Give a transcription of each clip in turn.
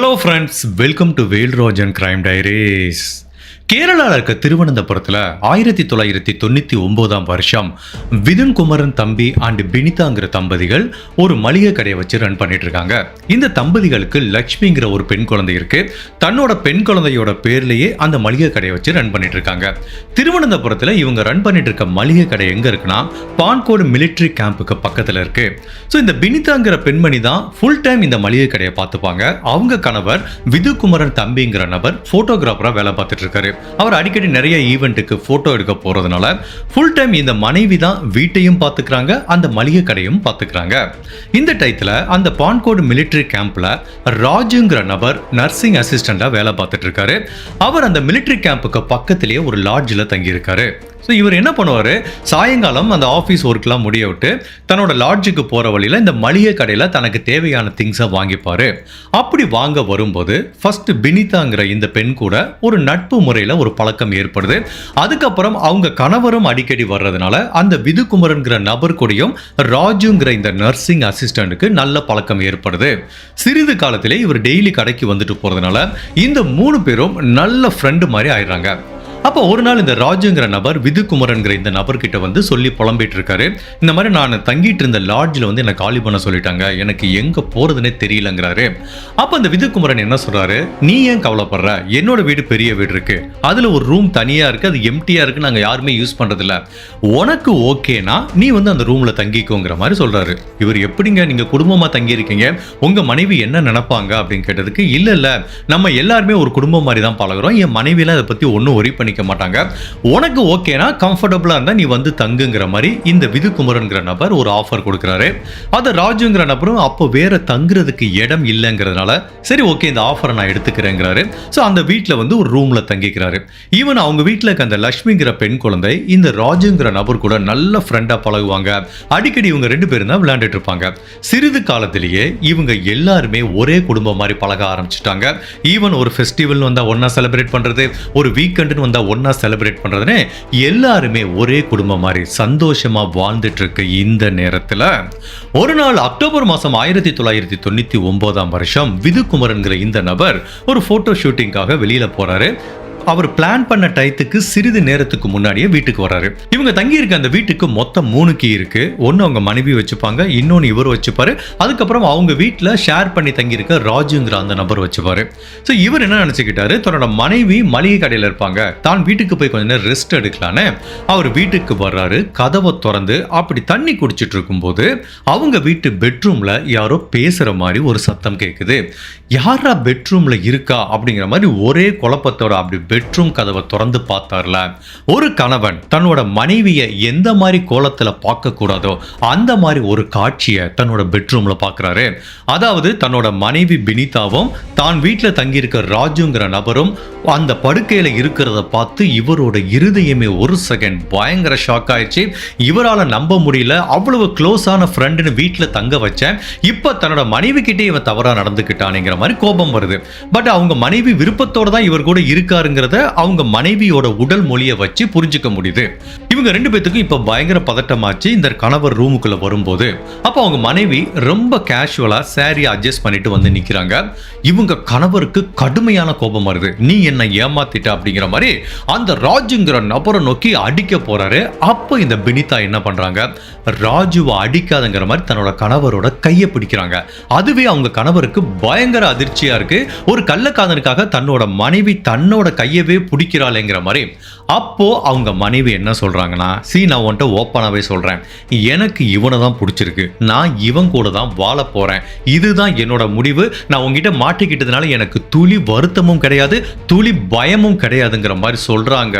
Hello friends, welcome to Velrajan crime diaries. கேரளாவில் இருக்க திருவனந்தபுரத்தில் 1999 வருஷம் விதுன் குமரன் தம்பி அண்ட் பினிதாங்கிற தம்பதிகள் ஒரு மளிகை கடையை வச்சு ரன் பண்ணிட்டு இருக்காங்க. இந்த தம்பதிகளுக்கு லக்ஷ்மிங்கிற ஒரு பெண் குழந்தை இருக்கு. தன்னோட பெண் குழந்தையோட பேர்லயே அந்த மளிகை கடையை வச்சு ரன் பண்ணிட்டு இருக்காங்க. திருவனந்தபுரத்தில் இவங்க ரன் பண்ணிட்டு இருக்க மளிகை கடை எங்க இருக்குன்னா பான்கோடு மிலிட்டரி கேம்புக்கு பக்கத்தில் இருக்கு. ஸோ இந்த பினிதாங்கிற பெண்மணி தான் ஃபுல் டைம் இந்த மளிகை கடையை பார்த்துப்பாங்க. அவங்க கணவர் விது குமரன் தம்பிங்கிற நபர் போட்டோகிராஃபரா வேலை பார்த்துட்டு இருக்காரு. அவர் அடிக்கடி நிறைய ஈவெண்ட்டுக்கு போட்டோ எடுக்க போறதுனால ஃபுல் டைம் இந்த மனைவி தான் வீட்டையும் பார்த்துக்கிறாங்க, அந்த மளிகை கடையும் பார்த்துக்கிறாங்க. இந்த டயத்துல அந்த பான்கோடு மிலிட்டரி கேம்ப்ல ராஜுங்கிற நபர் நர்சிங் அசிஸ்டண்டா வேலை பார்த்துட்டு இருக்காரு. அவர் அந்த மிலிட்டரி கேம்புக்கு பக்கத்திலேயே ஒரு லாட்ஜில் தங்கி இருக்காரு. ஸோ இவர் என்ன பண்ணுவார், சாயங்காலம் அந்த ஆஃபீஸ் ஒர்க்லாம் முடிய விட்டு தன்னோட லாட்ஜுக்கு போகிற வழியில் இந்த மளிகை கடையில் தனக்கு தேவையான திங்ஸை வாங்கிப்பார். அப்படி வாங்க வரும்போது ஃபர்ஸ்ட் பினிதாங்கிற இந்த பெண் கூட ஒரு நட்பு முறையில் ஒரு பழக்கம் ஏற்படுது. அதுக்கப்புறம் அவங்க கணவரும் அடிக்கடி வர்றதுனால அந்த விதுகுமரன்கிற நபர் கூடயும் ராஜுங்கிற இந்த நர்சிங் அசிஸ்டண்ட்டுக்கு நல்ல பழக்கம் ஏற்படுது. சிறிது காலத்திலே இவர் டெய்லி கடைக்கு வந்துட்டு போகிறதுனால இந்த 3 பேரும் நல்ல ஃப்ரெண்டு மாதிரி ஆயிடுறாங்க. அப்போ ஒரு நாள் இந்த ராஜுங்கிற நபர் விதுகுமரன்கிற இந்த நபர்கிட்ட வந்து சொல்லி புலம்பிட்டு இருக்காரு. இந்த மாதிரி நான் தங்கிட்டு இருந்த லாட்ஜில் வந்து என்னை காலி பண்ண சொல்லிட்டாங்க, எனக்கு எங்கே போகிறதுனே தெரியலங்கிறாரு. அப்போ அந்த விதுகுமரன் என்ன சொல்கிறாரு, நீ ஏன் கவலைப்படுற, என்னோட வீடு பெரிய வீடு இருக்கு, அதில் ஒரு ரூம் தனியாக இருக்குது, அது எம்டியாக இருக்குது, நாங்கள் யாருமே யூஸ் பண்ணுறதில்ல, உனக்கு ஓகேனா நீ வந்து அந்த ரூமில் தங்கிக்கோங்கிற மாதிரி சொல்கிறாரு. இவர் எப்படிங்க நீங்கள் குடும்பமாக தங்கியிருக்கீங்க, உங்கள் மனைவி என்ன நினைப்பாங்க அப்படின்னு கேட்டதுக்கு இல்லை நம்ம எல்லாருமே ஒரு குடும்பம் மாதிரி தான் பழகிறோம், என் மனைவியெல்லாம் அதை பற்றி ஒன்றும் ஒரி பண்ணி மாட்டாங்க, உனக்கு ஓகேனா கம்ஃபர்டபுளா இருந்தா நீ வந்து தங்குங்கிற மாதிரி இந்த விதுகுமரன்கிற நபர் ஒரு ஆஃபர் கொடுக்கிறாரு. அது ராஜுங்கிற நபரும் அப்போ வேற தங்குறதுக்கு இடம் இல்லைங்கிறதுனால சரி ஓகே இந்த ஆஃபரை நான் எடுத்துக்கிறேங்கிறாரு. ஸோ அந்த வீட்டில் வந்து ஒரு ரூம்ல தங்கிக்கிறாரு. ஈவன் அவங்க வீட்டில் இருக்க அந்த லக்ஷ்மிங்கிற பெண் குழந்தை இந்த ராஜுங்கிற நபர் கூட நல்ல ஃப்ரெண்டா பழகுவாங்க. அடிக்கடி இவங்க 2 பேரும் தான் விளையாண்டுட்டு இருப்பாங்க. சிறிது காலத்திலேயே இவங்க எல்லாருமே ஒரே குடும்பம் மாதிரி பழக ஆரம்பிச்சுட்டாங்க. ஈவன் ஒரு ஃபெஸ்டிவல் வந்தா ஒன்னா செலிப்ரேட் பண்றது, ஒரு வீக்கெண்டுன்னு வந்தா ஒன்னா செலிப்ரேட் பண்றதுன்னு எல்லாருமே ஒரே குடும்பம் மாதிரி சந்தோஷமா வாழ்ந்துட்டு இருக்க இந்த நேரத்தில் ஒரு நாள் அக்டோபர் மாசம் 1999 வருஷம் விதுகுமரன்கிற இந்த நபர் ஒரு போட்டோ ஷூட்டிங்காக வெளியில போறாரு. அவர் பிளான் பண்ண டயத்துக்கு சிறிது நேரத்துக்கு முன்னாடியே வீட்டுக்கு வராரு. இவங்க தங்கி இருக்க அந்த வீட்டுக்கு மொத்தம் 3 கீ இருக்கு. ஒன்னு அவங்க மனைவி வச்சுப்பாங்க, இன்னொன்னு இவர் வச்சுப்பாரு, அதுக்கப்புறம் அவங்க வீட்டில் ஷேர் பண்ணி தங்கி இருக்க ராஜுங்கிற அந்த நபர் வச்சுப்பாரு. ஸோ இவர் என்ன நினைச்சுக்கிட்டாரு, தன்னோட மனைவி மளிகை கடையில் இருப்பாங்க, தான் வீட்டுக்கு போய் கொஞ்ச நேரம் ரெஸ்ட் எடுக்கலான்னு அவர் வீட்டுக்கு வர்றாரு. கதவை திறந்து அப்படி தண்ணி குடிச்சிட்டு இருக்கும்போது அவங்க வீட்டு பெட்ரூம்ல யாரோ பேசுற மாதிரி ஒரு சத்தம் கேட்குது. யாரா பெட்ரூம்ல இருக்கா அப்படிங்கிற மாதிரி ஒரே குழப்பத்தோட அப்படி பெட்ரூம் கதவை திறந்து பார்த்தார்ல, ஒரு கணவன் தன்னோட மனைவியை எந்த மாதிரி கோலத்துல பார்க்க கூடாதோ அந்த மாதிரி ஒரு காட்சியை தன்னோட பெட்ரூம்ல பார்க்கறாரு. அதாவது தன்னோட மனைவி பினிதாவும் தான் வீட்டில் தங்கியிருக்க ராஜுங்கிற நபரும் அந்த படுக்கையில இருக்கிறத பார்த்து இவரோட இருதயமே ஒரு செகண்ட் பயங்கர ஷாக் ஆயிடுச்சு. இவரால் நம்ப முடியல, அவ்வளவு க்ளோஸான ஃப்ரெண்டுன்னு வீட்டில் தங்க வச்சேன், இப்போ தன்னோட மனைவி கிட்டே இவன் தவறா நடந்துக்கிட்டானுங்கிற மாதிரி கோபம் வருது. பட் அவங்க மனைவி விருப்பத்தோட தான் இவர் கூட இருக்காருங்கிறத அவங்க மனைவியோட உடல் மொழியை வச்சு புரிஞ்சுக்க முடியுது. இவங்க 2 பேத்துக்கும் இப்ப பயங்கர பதட்டமாச்சு. இந்த கணவர் ரூமுக்குள்ள வரும்போது அப்ப அவங்க மனைவி ரொம்ப கேஷுவலா சாரியை அட்ஜஸ்ட் பண்ணிட்டு வந்து நிக்கிறாங்க. இவங்க கணவருக்கு கடுமையான கோபம் வருது, நீ என்ன ஏமாத்திட்ட அப்படிங்கிற மாதிரி அந்த ராஜுங்கிற நபரை நோக்கி அடிக்க போறாரு. அப்போ இந்த பினிதா என்ன பண்றாங்க, ராஜுவை அடிக்காதங்கிற மாதிரி தன்னோட கணவரோட கையை பிடிக்கிறாங்க. அதுவே அவங்க கணவருக்கு பயங்கர அதிர்ச்சியா இருக்கு. ஒரு கள்ளக்காதனுக்காக தன்னோட மனைவி தன்னோட கையவே பிடிக்கிறாளேங்கிற மாதிரி. அப்போ அவங்க மனைவி என்ன சொல்றாங்கன்னா, நான் உன்ட்ட ஓப்பனாவே சொல்றேன், எனக்கு இவனை தான் பிடிச்சிருக்கு, நான் இவன் கூட தான் வாழ போறேன், இதுதான் என்னோட முடிவு, நான் உங்ககிட்ட மாட்டிக்கிட்டதுனால எனக்கு துளி வருத்தமும் கிடையாது, துளி பயமும் கிடையாதுங்கிற மாதிரி சொல்றாங்க.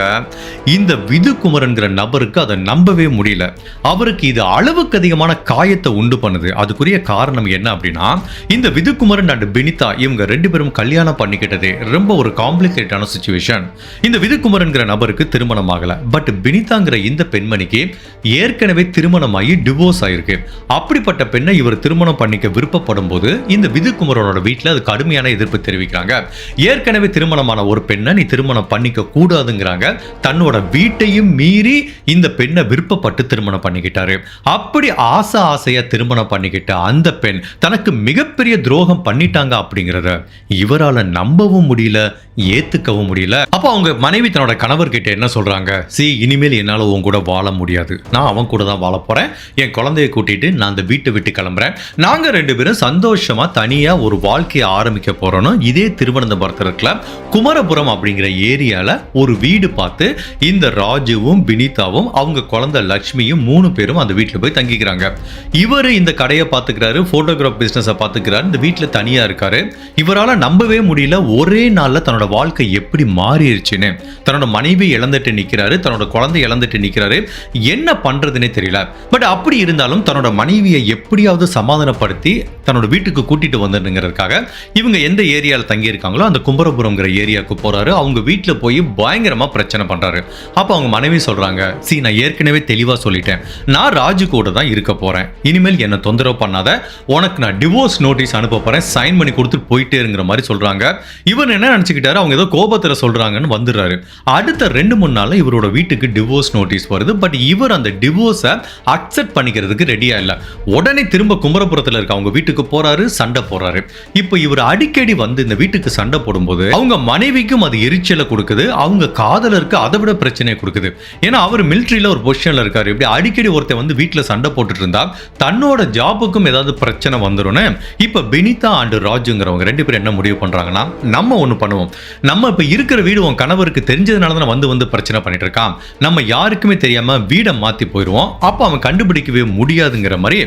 இந்த விதுகுமரன்கிற நபருக்கு அதை நம்பவே முடியல. அவருக்கு இது அளவுக்கு அதிகமான காயத்தை உண்டு பண்ணுது. அதுக்குரிய காரணம் என்ன அப்படின்னா, இந்த விதுகுமரன் அண்ட் பினிதா இவங்க 2 பேரும் கல்யாணம் பண்ணிக்கிட்டது ரொம்ப ஒரு காம்ப்ளிகேட்டான சிச்சுவேஷன். இந்த விதுகுமரன்கிற நபருக்கு கணவருக்கு திருமணம் ஆகல. பட் பினிதாங்கிற இந்த பெண்மணிக்கு ஏற்கனவே திருமணமாகி டிவோர்ஸ் ஆயிருக்கு. அப்படிப்பட்ட பெண்ணை இவர் திருமணம் பண்ணிக்க விருப்பப்படும் போது இந்த விதுகுமரனோட வீட்டில் அது கடுமையான எதிர்ப்பு தெரிவிக்கிறாங்க. ஏற்கனவே திருமணமான ஒரு பெண்ணை நீ திருமணம் பண்ணிக்க கூடாதுங்கிறாங்க. தன்னோட வீட்டையும் மீறி இந்த பெண்ணை விருப்பப்பட்டு திருமணம் பண்ணிக்கிட்டாரு. அப்படி ஆசையா திருமணம் பண்ணிக்கிட்ட அந்த பெண் தனக்கு மிகப்பெரிய துரோகம் பண்ணிட்டாங்க அப்படிங்கிறத இவரால நம்பவும் முடியல, ஏத்துக்கவும் முடியல. அப்ப அவங்க மனைவி தன்னோட கணவர்கிட்ட என்ன சொல்றாங்க, இனிமேல் என்னால உன் கூட வாழ முடியாது, நான் அவன் கூட தான் வாழ போறேன், என் குழந்தைய கூட்டிட்டு நான் அந்த வீட்டை விட்டு கிளம்புறேன், நாங்க 2 பேரும் சந்தோஷமா தனியா ஒரு வாழ்க்கையை ஆரம்பிக்க போறோம். இதே திருவனந்தபுரத்துல இருக்கல குமரபுரம் அப்படிங்கிற ஏரியால ஒரு வீடு பார்த்து இந்த ராஜுவும் பினிதாவும் அவங்க குழந்தை லட்சுமியும் 3 பேரும் அந்த வீட்டுல போய் தங்கிக்கிறாங்க. இவரு இந்த கடையை பார்த்துக்கிறாரு, போட்டோகிராஃப் பிசினஸ் பார்த்துக்கிறாரு, இந்த வீட்டுல தனியா இருக்காரு. இவரால நம்பவே முடியல, ஒரே நாள்ல தன்னோட வாழ்க்கை எப்படி மாறிடுச்சுன்னு. தன்னோட மனைவி இழந்துட்டு நிக்கிறாரு, தன்னோட குழந்தை இழந்துட்டு நிக்கிறாரு, என்ன பண்றதுன்னே தெரியல. பட் அப்படி இருந்தாலும் தன்னோட மனைவியை எப்படியாவது சமாதானப்படுத்தி தன்னோட வீட்டுக்கு கூட்டிட்டு வந்துருங்கிறதுக்காக இவங்க எந்த ஏரியாவில் தங்கி இருக்காங்களோ அந்த குமரபுரம்ங்கிற ஏரியாவுக்கு போறாரு. அவங்க வீட்டில் போய் பயங்கரமா பிரச்சனை பண்றாரு. அப்ப அவங்க மனைவி சொல்றாங்க, நான் ஏற்கனவே தெளிவா சொல்லிட்டேன், நான் ராஜு கூட தான் இருக்க போறேன், இனிமேல் என்ன தொந்தரவு பண்ணாத, உனக்கு நான் டிவோர்ஸ் நோட்டீஸ் அனுப்ப போறேன், சைன் பண்ணி கொடுத்துட்டு போயிட்டே இருக்கிற மாதிரி சொல்றாங்க. இவர் என்ன நினைச்சுக்கிட்டாரு, அவங்க ஏதோ கோபத்துல சொல்றாங்கன்னு வந்துடுறாரு. அடுத்த 2-3 நாள்ல இவரோட வீட்டுக்கு டிவோர்ஸ் நோட்டீஸ் வருது. பட் இவர் அந்த டிவோர்ஸை அக்செப்ட் பண்ணிக்கிறதுக்கு ரெடியா இல்ல. உடனே திரும்ப குமரபுரத்துல இருக்க அவங்க வீட்டுக்கு போறாரு, சண்டை போறாரு. இப்போ இவர் அடிக்கடி வந்து இந்த வீட்டுக்கு சண்டை போடும்போது அவங்க மனைவிக்கும் அது எரிச்சலை கொடுக்குது, அவங்க காதலருக்கு அதை விட பிரச்சனையை கொடுக்குது. ஏன்னா அவர் மிலிட்டரியில ஒரு பொசிஷன்ல இருக்காரு. இப்படி அடிக்கடி ஒருத்தர் வந்து வீட்டுல சண்டை போட்டுட்டு இருந்தா தன்னோட ஜாபுக்கும் ஏதாவது பிரச்சனை வந்துடும். இப்ப பினிதா அண்ட் ராஜுங்கிறவங்க 2 பேரும் என்ன முடிவு பண்றாங்கன்னா, நம்ம ஒண்ணு பண்ணுவோம், நம்ம இப்ப இருக்கிற வீடு உன் கணவருக்கு தெரிஞ்சதுனால தான் வந்து பிரச்சனை பண்ணிட்டு இருக்கான், நம்ம யாருக்குமே தெரியாம வீடை மாத்தி போயிடுவோம், அப்ப அவன் கண்டுபிடிக்கவே முடியாதுங்கிற மாதிரி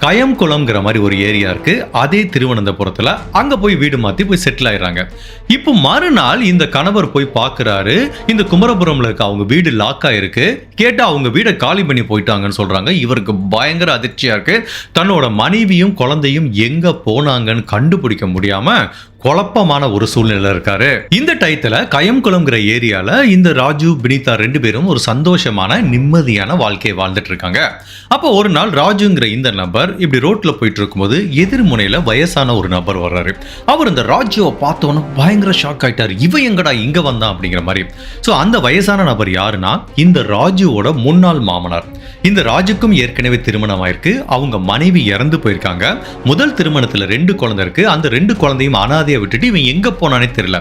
கயம்குளம்ங்கிற மாதிரி ஒரு ஏரியா இருக்கு, அதே திருவனந்தபுரத்துல, அங்க போய் வீடு மாத்தி போய் செட்டில் ஆயிடுறாங்க. இப்போ மறுநாள் இந்த கணவர் போய் பார்க்கிறாரு, இந்த குமரபுரம்ல இருக்க அவங்க வீடு லாக் ஆயிருக்கு. கேட்டா அவங்க வீடை காலி பண்ணி போயிட்டாங்கன்னு சொல்றாங்க. இவருக்கு பயங்கர அதிர்ச்சியா இருக்கு. தன்னோட மனைவியும் குழந்தையும் எங்க போனாங்கன்னு கண்டுபிடிக்க முடியாம குழப்பமான ஒரு சூழ்நிலை இருக்காரு. இந்த டயத்துல கயம்குளம்ங்கிற ஏரியால இந்த ராஜு பினிதா 2 பேரும் ஒரு சந்தோஷமான நிம்மதியான வாழ்க்கையை வாழ்ந்துட்டு இருக்காங்க. அப்போ ஒரு நாள் ராஜுங்கிற இந்த நபர் இப்படி ரோட்ல போயிட்டு இருக்கும்போது எதிர்முனையில வயசான ஒரு நபர் வர்றாரு. அவர் இந்த ராஜுவை பார்த்தோன்னு பயங்கர ஷாக் ஆயிட்டாரு, இவன் எங்கடா இங்க வந்தான் அப்படிங்கிற மாதிரி. சோ அந்த வயசான நபர் யாருன்னா இந்த ராஜுவோட முன்னாள் மாமனார். இந்த ராஜுக்கும் ஏற்கனவே திருமணம் ஆயிருக்கு, அவங்க மனைவி இறந்து போயிருக்காங்க. முதல் திருமணத்துல 2 குழந்தை இருக்கு, அந்த 2 குழந்தையும் அனாதையா விட்டுட்டு இவன் எங்க போனானே தெரியல.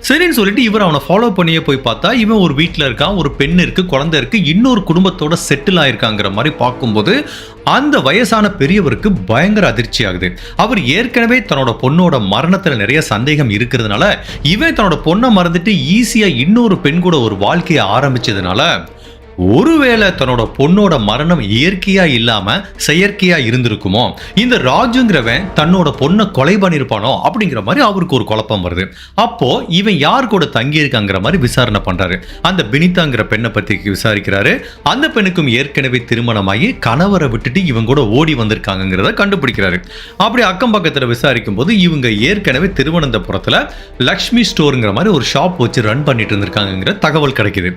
சரின்னு சொல்லிட்டு இவர் அவனை ஃபாலோ பண்ணியே போய் பார்த்தா இவன் ஒரு வீட்டில் இருக்கான், ஒரு பெண் இருக்கு, குழந்தை இருக்கு, இன்னொரு குடும்பத்தோட செட்டில் ஆயிருக்காங்கிற மாதிரி பார்க்கும்போது அந்த வயசான பெரியவருக்கு பயங்கர அதிர்ச்சி ஆகுது. அவர் ஏற்கனவே தன்னோட பொண்ணோட மரணத்துல நிறைய சந்தேகம் இருக்கிறதுனால இவன் தன்னோட பொண்ணை மறந்துட்டு ஈஸியா இன்னொரு பெண் கூட ஒரு வாழ்க்கையை ஆரம்பிச்சதுனால ஒருவேளை தன்னோட பொண்ணோட மரணம் இயற்கையா இல்லாம செயற்கையா இருந்திருக்குமோ, இந்த ராஜுங்கிறவன் தன்னோட பொண்ணை கொலை பண்ணிருப்பானோ அப்படிங்கிற மாதிரி அவருக்கு ஒரு குழப்பம் வருது. அப்போ இவன் யார் கூட தங்கி இருக்காங்கிற மாதிரி விசாரணை பண்றாரு. அந்த பினிதாங்கிற பெண்ணை பத்தி விசாரிக்கிறாரு. அந்த பெண்ணுக்கும் ஏற்கனவே திருமணமாகி கணவரை விட்டுட்டு இவங்க கூட ஓடி வந்திருக்காங்கிறத கண்டுபிடிக்கிறாரு. அப்படி அக்கம் பக்கத்துல விசாரிக்கும் போது இவங்க ஏற்கனவே திருவனந்தபுரத்துல லக்ஷ்மி ஸ்டோருங்கிற மாதிரி ஒரு ஷாப் வச்சு ரன் பண்ணிட்டு இருந்திருக்காங்கிற தகவல் கிடைக்குது.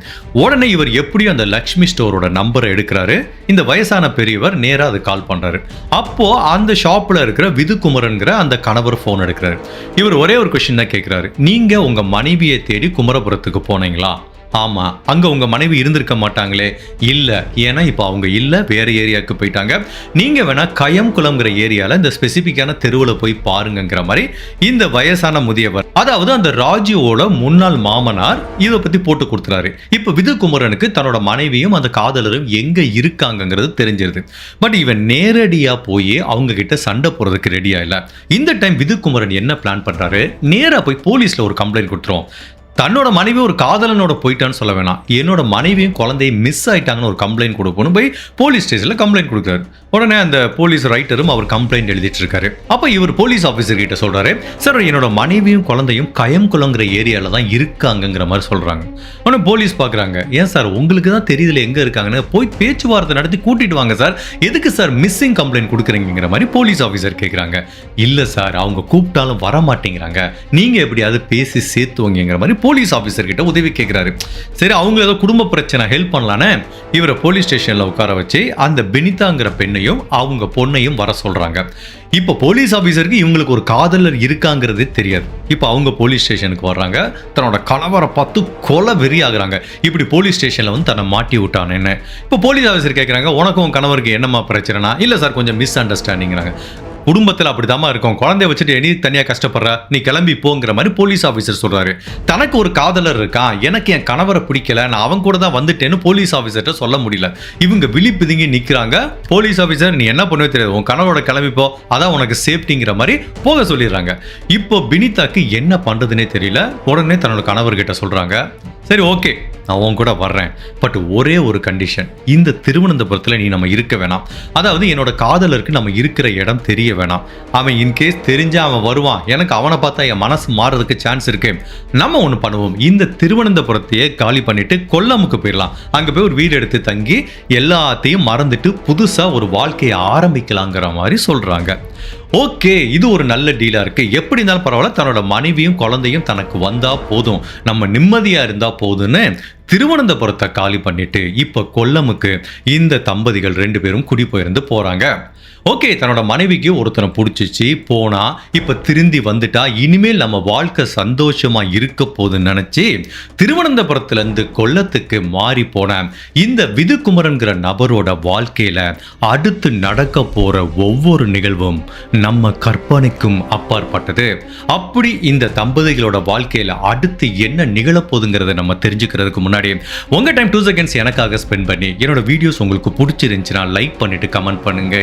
உடனே இவர் எப்படி அந்த லக்ஷ்மி ஸ்டோரோட நம்பரை எடுக்கிறாரு. இந்த வயசான பெரியவர் நேரா அது கால் பண்றாரு. அப்போ அந்த ஷாப்ல இருக்கிற விதுகுமரன்கிற அந்த கணவர் போன் எடுக்கிறாரு. இவர் ஒரே ஒரு கொஸ்டின் தான் கேட்கிறாரு, நீங்க உங்க மனைவியை தேடி குமரபுரத்துக்கு போனீங்களா? ஆமா. அங்க உங்க மனைவி இருந்திருக்க மாட்டாங்களே? இல்ல, ஏன்னா இப்ப அவங்க இல்ல, வேற ஏரியாவுக்கு போயிட்டாங்க. நீங்க வேணா கயம்குளம்ங்கிற ஏரியால இந்த ஸ்பெசிபிக்கான தெருவுல போய் பாருங்கிற மாதிரி இந்த வயசான முதியவர், அதாவது அந்த ராஜுவோட முன்னாள் மாமனார் இதை பத்தி போட்டு கொடுத்துறாரு. இப்ப விதுகுமரனுக்கு தன்னோட மனைவியும் அந்த காதலரும் எங்க இருக்காங்கிறது தெரிஞ்சிருது. பட் இவன் நேரடியா போய் அவங்க கிட்ட சண்டை போறதுக்கு ரெடியா இல்ல. இந்த டைம் விதுகுமரன் என்ன பிளான் பண்றாரு, நேரா போய் போலீஸ்ல ஒரு கம்ப்ளைண்ட் கொடுத்துரும். தன்னோட மனைவி ஒரு காதலனோட போயிட்டான்னு சொல்ல வேணாம், என்னோட மனைவியும் குழந்தையும் மிஸ் ஆயிட்டாங்கன்னு ஒரு கம்ப்ளைண்ட் கொடுக்கணும் போய் போலீஸ் ஸ்டேஷன்ல கம்ப்ளைண்ட் கொடுக்குறாரு. உடனே அந்த போலீஸ் ரைட்டரும் அவர் கம்ப்ளைண்ட் எழுதிட்டு இருக்காரு. அப்ப இவர் போலீஸ் ஆபீசர் கிட்ட சொல்றாரு, சார் என்னோட மனைவியும் குழந்தையும் கயம்குளம்ங்கிற ஏரியால தான் இருக்காங்கிற மாதிரி சொல்றாங்க. உடனே போலீஸ் பாக்குறாங்க, ஏன் சார் உங்களுக்கு தான் தெரியுதுல எங்க இருக்காங்கன்னு, போய் பேச்சுவார்த்தை நடத்தி கூட்டிட்டு வாங்க சார், எதுக்கு சார் மிஸ்ஸிங் கம்ப்ளைண்ட் கொடுக்குறீங்கிற மாதிரி போலீஸ் ஆபீசர் கேட்கறாங்க. இல்ல சார் அவங்க கூப்பிட்டாலும் வர மாட்டேங்கிறாங்க, நீங்க எப்படியாவது பேசி சேர்த்துவங்கிற மாதிரி போலீஸ் ஆஃபீஸர் கிட்ட உதவி கேட்குறாரு. சரி அவங்க ஏதோ குடும்ப பிரச்சனை ஹெல்ப் பண்ணலான்னு இவரை போலீஸ் ஸ்டேஷனில் உட்கார வச்சு அந்த பெனிதாங்கிற பெண்ணையும் அவங்க பொண்ணையும் வர சொல்கிறாங்க. இப்போ போலீஸ் ஆஃபீஸருக்கு இவங்களுக்கு ஒரு காதலர் இருக்காங்கிறதே தெரியாது. இப்போ அவங்க போலீஸ் ஸ்டேஷனுக்கு வர்றாங்க. தன்னோட கணவரை பார்த்து கொலை வெறி ஆகுறாங்க. இப்படி போலீஸ் ஸ்டேஷனில் வந்து தன்னை மாட்டி விட்டானேன்னு. இப்போ போலீஸ் ஆஃபீஸர் கேட்குறாங்க, உனக்கும் உன் கணவருக்கு என்னம்மா பிரச்சனைனா? இல்லை சார், கொஞ்சம் மிஸ் அண்டர்ஸ்டாண்டிங்கிறாங்க. குடும்பத்தில் அப்படிதாம்மா இருக்கும், குழந்தைய வச்சுட்டு நீ தனியாக கஷ்டப்படுற, நீ கிளம்பி போங்கிற மாதிரி போலீஸ் ஆஃபீஸர் சொல்றாரு. தனக்கு ஒரு காதலர் இருக்கான், எனக்கு என் கணவரை பிடிக்கல, நான் அவன் கூட தான் வந்துட்டேன்னு போலீஸ் ஆஃபீஸர்கிட்ட சொல்ல முடியல. இவங்க விழிப்புதுங்கி நிற்கிறாங்க. போலீஸ் ஆஃபீஸர், நீ என்ன பண்ணுவே தெரியாது, உன் கணவரோட கிளம்பி போ, அதான் உனக்கு சேஃப்டிங்கிற மாதிரி போக சொல்லிடுறாங்க. இப்போ பினிதாக்கு என்ன பண்றதுன்னே தெரியல. உடனே தன்னோட கணவர்கிட்ட சொல்றாங்க, சரி ஓகே நான் உன் கூட வர்றேன், பட் ஒரே ஒரு கண்டிஷன், இந்த திருவனந்தபுரத்தில் நீ நம்ம இருக்க வேணாம். அதாவது என்னோட காதலருக்கு நம்ம இருக்கிற இடம் தெரிய வேணாம். அவன் இன்கேஸ் தெரிஞ்சா அவன் வருவான், எனக்கு அவனை பார்த்தா என் மனசு மாறுறதுக்கு சான்ஸ் இருக்கு. நம்ம ஒன்று பண்ணுவோம், இந்த திருவனந்தபுரத்தையே காலி பண்ணிட்டு கொல்லமுக்கு போயிடலாம். அங்கே போய் ஒரு வீடு எடுத்து தங்கி எல்லாத்தையும் மறந்துட்டு புதுசாக ஒரு வாழ்க்கையை ஆரம்பிக்கலாங்கிற மாதிரி சொல்றாங்க. ஓகே, இது ஒரு நல்ல டீலா இருக்கு. எப்படி இருந்தாலும் பரவாயில்ல, தன்னோட மனைவியும் குழந்தையும் தனக்கு வந்தா போதும், நம்ம நிம்மதியா இருந்தா போதும்னு திருவனந்தபுரத்தை காலி பண்ணிட்டு இப்ப கொல்லமுக்கு இந்த தம்பதிகள் 2 பேரும் குடி போயிருந்து போறாங்க. ஓகே, தன்னோட மனைவிக்கு ஒருத்தனை பிடிச்சிச்சு, போனா இப்ப திருந்தி வந்துட்டா, இனிமேல் நம்ம வாழ்க்கை சந்தோஷமா இருக்க போதுன்னு நினைச்சு திருவனந்தபுரத்துல இருந்து கொல்லத்துக்கு மாறி போன இந்த விதுகுமரன்கிற நபரோட வாழ்க்கையில அடுத்து நடக்க போற ஒவ்வொரு நிகழ்வும் நம்ம கற்பனைக்கும் அப்பாற்பட்டது. அப்படி இந்த தம்பதிகளோட வாழ்க்கையில அடுத்து என்ன நிகழப்போகுதுங்கிறத நம்ம தெரிஞ்சுக்கிறதுக்கு முன்னாடி உங்க டைம் 2 செகண்ட்ஸ் எனக்காக ஸ்பெண்ட் பண்ணி என்னோட வீடியோஸ் உங்களுக்கு பிடிச்சிருந்துச்சுன்னா லைக் பண்ணிட்டு கமெண்ட் பண்ணுங்க.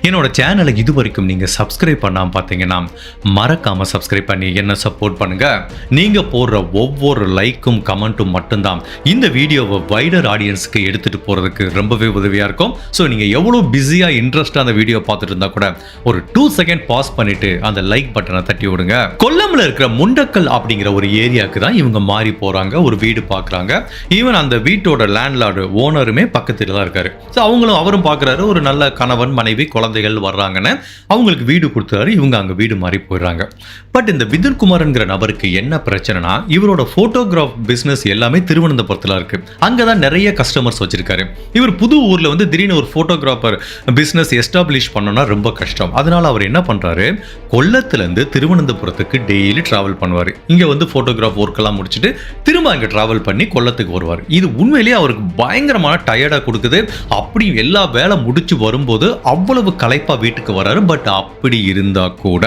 என்னோட சேனலை இது வரைக்கும் நீங்க சப்ஸ்கிரைப் பண்ணாம பார்த்தீங்கன்னா மறக்காம சப்ஸ்கிரைப் பண்ணி என்ன சப்போர்ட் பண்ணுங்க. நீங்க போடுற ஒவ்வொரு லைக்கும் கமெண்ட்டும் மட்டும்தான் இந்த வீடியோவை வைடர் ஆடியன்ஸ்க்கு எடுத்துட்டு போறதுக்கு ரொம்பவே உதவியா இருக்கும். ஸோ நீங்க எவ்வளவு பிஸியா இன்ட்ரெஸ்டா அந்த வீடியோ பார்த்துட்டு இருந்தா கூட ஒரு 2 செகண்ட் பாஸ் பண்ணிட்டு அந்த லைக் பட்டனை தட்டி விடுங்க. கொல்லம்ல இருக்கிற முண்டக்கல் அப்படிங்கிற ஒரு ஏரியாவுக்கு தான் இவங்க மாறி போறாங்க. ஒரு வீடு பார்க்குறாங்க. ஈவன் அந்த வீட்டோட லேண்ட்லார்டு ஓனருமே பக்கத்தில் தான் இருக்காரு. ஸோ அவரும் பார்க்குறாரு, ஒரு நல்ல கணவன் மனைவி குழந்தைகள் வர்றாங்கன்னு அவங்களுக்கு வீடு கொடுத்துறாரு. இவங்க அங்கே வீடு மாறி போயிடுறாங்க. பட் இந்த விதுன்குமார்ங்கிற நபருக்கு என்ன பிரச்சனைனா, இவரோட போட்டோகிராஃப் பிஸ்னஸ் எல்லாமே திருவனந்தபுரத்தில் இருக்கு. அங்கே தான் நிறைய கஸ்டமர்ஸ் வச்சிருக்காரு. இவர் புது ஊரில் வந்து திடீர்னு ஒரு போட்டோகிராஃபர் பிஸ்னஸ் எஸ்டாப்ளிஷ் பண்ணணும்னா ரொம்ப கஷ்டம். அதனால அவர் என்ன பண்றாரு, கொல்லத்திலேருந்து திருவனந்தபுரத்துக்கு டெய்லி டிராவல் பண்ணுவார். இங்கே வந்து போட்டோகிராஃப் ஒர்க் எல்லாம் முடிச்சுட்டு திரும்ப அங்கே டிராவல் பண்ணி கொல்லத்துக்கு வருவார். இது உண்மையிலேயே அவருக்கு பயங்கரமான டயர்டாக கொடுக்குது. அப்படி எல்லா வேலை முடிச்சு வரும்போது அவ்வளவு களைப்பா வீட்டுக்கு வராரு. பட் அப்படி இருந்தா கூட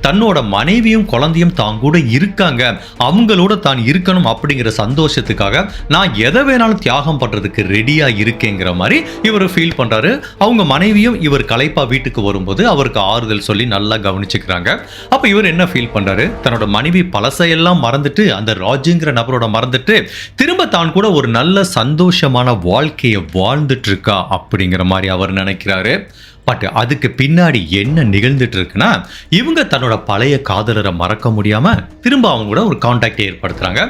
தன்னோட மனைவியும் குழந்தையும் தான் கூட இருக்காங்க, அவங்களோட தான் இருக்கணும் அப்படிங்கிற சந்தோஷத்துக்காக நான் எதை வேணாலும் தியாகம் பண்றதுக்கு ரெடியா இருக்கேங்கிற மாதிரி இவர் ஃபீல் பண்றாரு. அவங்க மனைவியும் இவர் களைப்பா வீட்டுக்கு வரும்போது அவருக்கு ஆறுதல் சொல்லி நல்லா கவனிச்சுக்கிறாங்க. அப்ப இவர் என்ன ஃபீல் பண்றாரு, தன்னோட மனைவி பழசையெல்லாம் மறந்துட்டு அந்த ராஜுங்கிற நபரோட மறந்துட்டு திரும்ப தான் கூட ஒரு நல்ல சந்தோஷமான வாழ்க்கையை வாழ்ந்துட்டு இருக்கா அப்படிங்கிற மாதிரி அவர் நினைக்கிறாரு. பட் அதுக்கு பின்னாடி என்ன நிகழ்ந்துட்டு இருக்குன்னா, இவங்க தன்னோட பழைய காதலரை மறக்க முடியாம திரும்ப அவங்க கூட ஒரு கான்டாக்ட் ஏற்படுத்துறாங்க.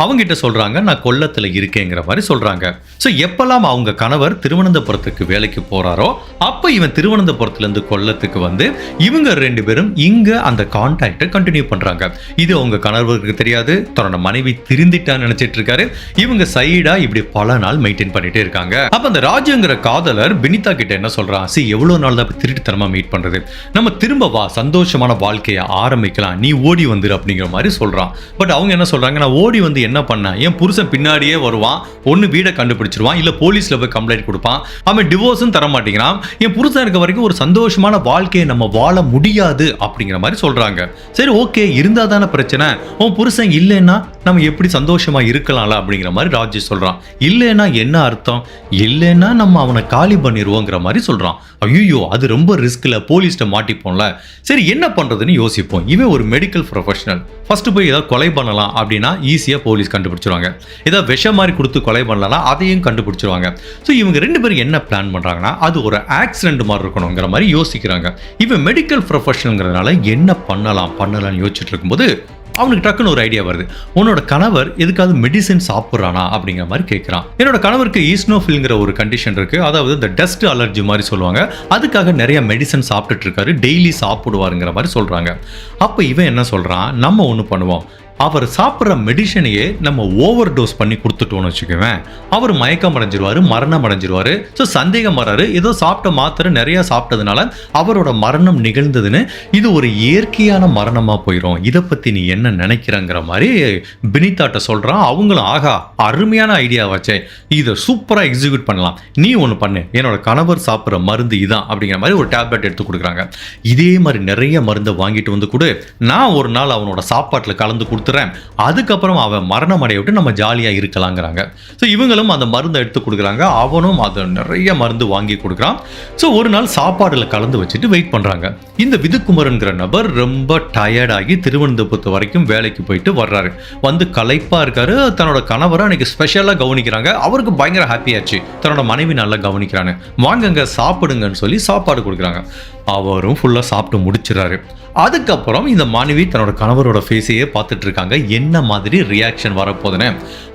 அவங்க கிட்ட சொல்றாங்க, நான் கொல்லத்துல இருக்கேங்கிற மாதிரி சொல்றாங்க. ஸோ எப்பெல்லாம் அவங்க கணவர் திருவனந்தபுரத்துக்கு வேலைக்கு போறாரோ அப்ப இவன் திருவனந்தபுரத்துல இருந்து கொல்லத்துக்கு வந்து இவங்க 2 பேரும் இங்க அந்த கான்டாக்டை கண்டினியூ பண்றாங்க. இது அவங்க கணவருக்கு தெரியாது. தன்னோட மனைவி திருந்திட்டான்னு நினைச்சிட்டு இருக்காரு. இவங்க சைடா இப்படி பல நாள் மெயின்டைன் பண்ணிட்டே இருக்காங்க. அப்ப அந்த ராஜுங்கிற காதலர் பினிதா கிட்ட என்ன சொல்றான், எவ்வளவு திருட்டுத்தனமா மீட் பண்றது, நம்ம திரும்ப வா, சந்தோஷமான வாழ்க்கையை ஆரம்பிக்கலாம், நீ ஓடி வந்துரு அப்படிங்கிற மாதிரி சொல்றான். பட் அவங்க என்ன சொல்றாங்க, நான் ஓடி வந்து என்ன பண்ண, என் புருஷன் பின்னாடியே வருவான், ஒன்னு வீடை கண்டுபிடிச்சிருவான், இல்ல போலீஸ்ல போய் கம்ப்ளைண்ட் கொடுப்பான், அவன் டிவோர்ஸும் தர மாட்டேங்கிறான், என் புருஷன் இருக்க வரைக்கும் ஒரு சந்தோஷமான வாழ்க்கையை நம்ம வாழ முடியாது அப்படிங்கிற மாதிரி சொல்றாங்க. சரி ஓகே, இருந்தா தானே பிரச்சனை, உன் புருஷன் இல்லைன்னா நம்ம எப்படி சந்தோஷமா இருக்கலாம்ல அப்படிங்கிற மாதிரி ராஜு சொல்றான். இல்லைன்னா என்ன அர்த்தம், இல்லைன்னா நம்ம அவனை காலி பண்ணிடுவோங்கிற மாதிரி சொல்றான். ஐயோ அது ரொம்ப ரிஸ்க்ல, போலீஸ்ட மாட்டிப்போம்ல, சரி என்ன பண்றதுன்னு யோசிப்போம். இவன் ஒரு மெடிக்கல் ப்ரொஃபஷனல், ஃபர்ஸ்ட் போய் ஏதாவது கொலை பண்ணலாம் அப்படின்னா ஈஸியா போலீஸ் கண்டுபிடிச்சிருவாங்க. ஏதாவது விஷம் மாதிரி கொடுத்து கொலை பண்ணலாம், அதையும் கண்டுபிடிச்சிருவாங்க. ஸோ இவங்க 2 பேரும் என்ன பிளான் பண்றாங்கன்னா, அது ஒரு ஆக்சிடென்ட் மாதிரி இருக்கணுங்கிற மாதிரி யோசிக்கிறாங்க. இவன் மெடிக்கல் ப்ரொஃபஷனல்ங்கிறதுனால என்ன பண்ணலாம்னு யோசிச்சுட்டு இருக்கும்போது அவனுக்கு டக்குன்னு ஒரு ஐடியா வருது. உன்னோட கணவர் எதுக்காவது மெடிசன் சாப்பிட்றானா அப்படிங்கிற மாதிரி கேட்குறான். என்னோட கணவருக்கு ஈஸ்னோஃபில்ங்கிற ஒரு கண்டிஷன் இருக்கு, அதாவது இந்த டஸ்ட் அலர்ஜி மாதிரி சொல்லுவாங்க, அதுக்காக நிறைய மெடிசன் சாப்பிட்டுட்டு இருக்காரு, டெய்லி சாப்பிடுவாருங்கிற மாதிரி சொல்றாங்க. அப்போ இவன் என்ன சொல்றான், நம்ம ஒன்று பண்ணுவோம், அவர் சாப்பிட்ற மெடிசனையே நம்ம ஓவர் டோஸ் பண்ணி கொடுத்துட்டோம்னு வச்சுக்குவேன், அவர் மயக்கம் அடைஞ்சிருவாரு, மரணம் அடைஞ்சிருவாரு. ஸோ சந்தேகம் வராரு, ஏதோ சாப்பிட்ட மாத்திரை நிறைய சாப்பிட்டதுனால அவரோட மரணம் நிகழ்ந்ததுன்னு, இது ஒரு இயற்கையான மரணமா போயிடும், இதை பத்தி நீ என்ன நினைக்கிறங்கிற மாதிரி பினிதாட்ட சொல்றான். அவங்களும் ஆகா அருமையான ஐடியா வச்சே, இதை சூப்பரா எக்ஸிக்யூட் பண்ணலாம், நீ ஒன்று பண்ணு, என்னோட கணவர் சாப்பிட்ற மருந்து இதான் அப்படிங்கிற மாதிரி ஒரு டேப்லெட் எடுத்து கொடுக்குறாங்க. இதே மாதிரி நிறைய மருந்தை வாங்கிட்டு வந்து கொடு, நான் ஒரு நாள் அவனோட சாப்பாட்டில் கலந்து கொடுத்துறேன், அதுக்கப்புறம் அவன் மரணம் அடைய விட்டு நம்ம ஜாலியாக இருக்கலாங்கிறாங்க. ஸோ இவங்களும் அந்த மருந்தை எடுத்து கொடுக்குறாங்க, அவனும் அதை நிறைய மருந்து வாங்கி கொடுக்குறான். ஸோ ஒரு நாள் சாப்பாடுல கலந்து வச்சுட்டு வெயிட் பண்ணுறாங்க. இந்த விதுக்குமரன்கிற நபர் ரொம்ப டயர்டாகி திருவனந்தபுரத்து வரைக்கும் வேலைக்கு போயிட்டு வர்றாரு. வந்து களைப்பாக இருக்காரு. தன்னோட கணவரை அன்னைக்கு ஸ்பெஷலாக கவனிக்கிறாங்க. அவருக்கு பயங்கர ஹாப்பியாச்சு, தன்னோட மனைவி நல்லா கவனிக்கிறான்னு, வாங்கங்க சாப்பிடுங்கன்னு சொல்லி சாப்பாடு கொடுக்குறாங்க. அவரும் ஃபுல்லாக சாப்பிட்டு முடிச்சிடறாரு. அதுக்கப்புறம் இந்த மனைவி தன்னோட கணவரோட ஃபேஸையே பார்த்துட்டு இருக்காங்க, என்ன மாதிரி ரியாக்ஷன் வரப்போதுன்னு.